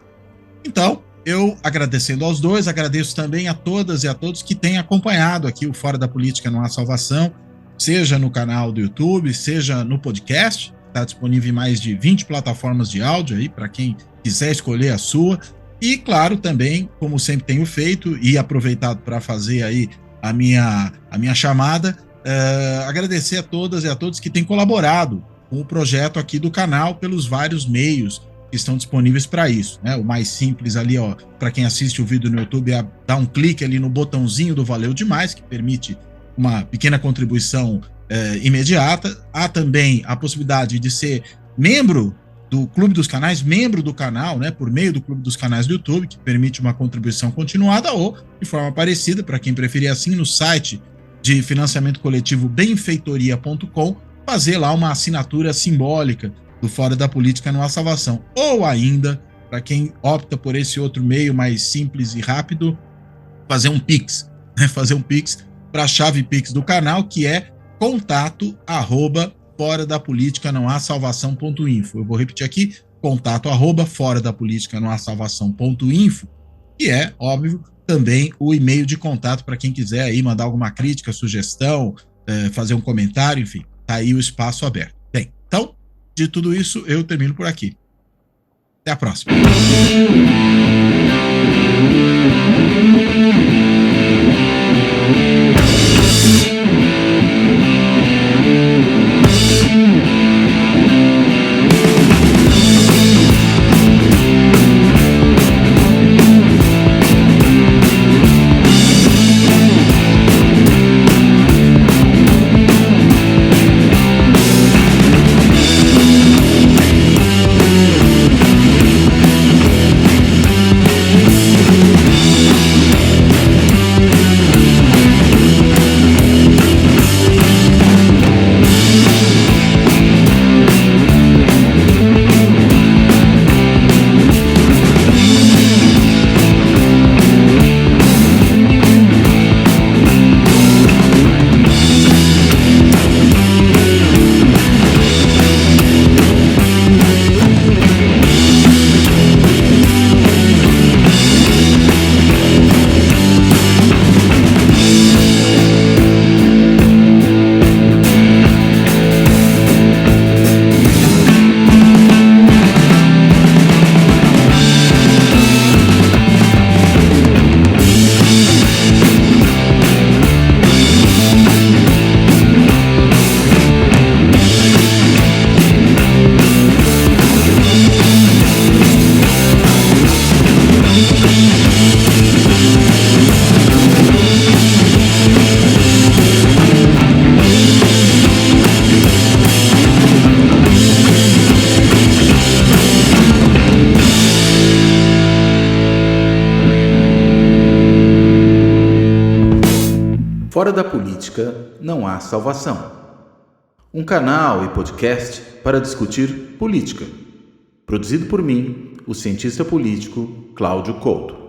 então, eu agradecendo aos dois, agradeço também a todas e a todos que têm acompanhado aqui o Fora da Política Não Há Salvação, seja no canal do YouTube, seja no podcast. Está disponível em mais de 20 plataformas de áudio aí, para quem quiser escolher a sua. E, claro, também, como sempre tenho feito e aproveitado para fazer aí a minha chamada, agradecer a todas e a todos que têm colaborado com o projeto aqui do canal pelos vários meios que estão disponíveis para isso, né? O mais simples ali, ó, para quem assiste o vídeo no YouTube, é dar um clique ali no botãozinho do Valeu Demais, que permite uma pequena contribuição imediata. Há também a possibilidade de ser membro do Clube dos Canais, membro do canal, né, por meio do Clube dos Canais do YouTube, que permite uma contribuição continuada, ou de forma parecida, para quem preferir assim, no site de financiamento coletivo benfeitoria.com, fazer lá uma assinatura simbólica do Fora da Política Não Há Salvação. Ou ainda, para quem opta por esse outro meio mais simples e rápido, fazer um Pix, né, fazer um Pix para a chave Pix do canal, que é contato@foradapolítica-não-há-salvação.info. Eu vou repetir aqui, contato@foradapolítica-não-há-salvação.info, que é, óbvio, também o e-mail de contato para quem quiser aí mandar alguma crítica, sugestão, fazer um comentário, enfim, tá aí o espaço aberto. Bem, então, de tudo isso, eu termino por aqui. Até a próxima. Fora da Política Não Há Salvação. Um canal e podcast para discutir política. Produzido por mim, o cientista político Cláudio Couto.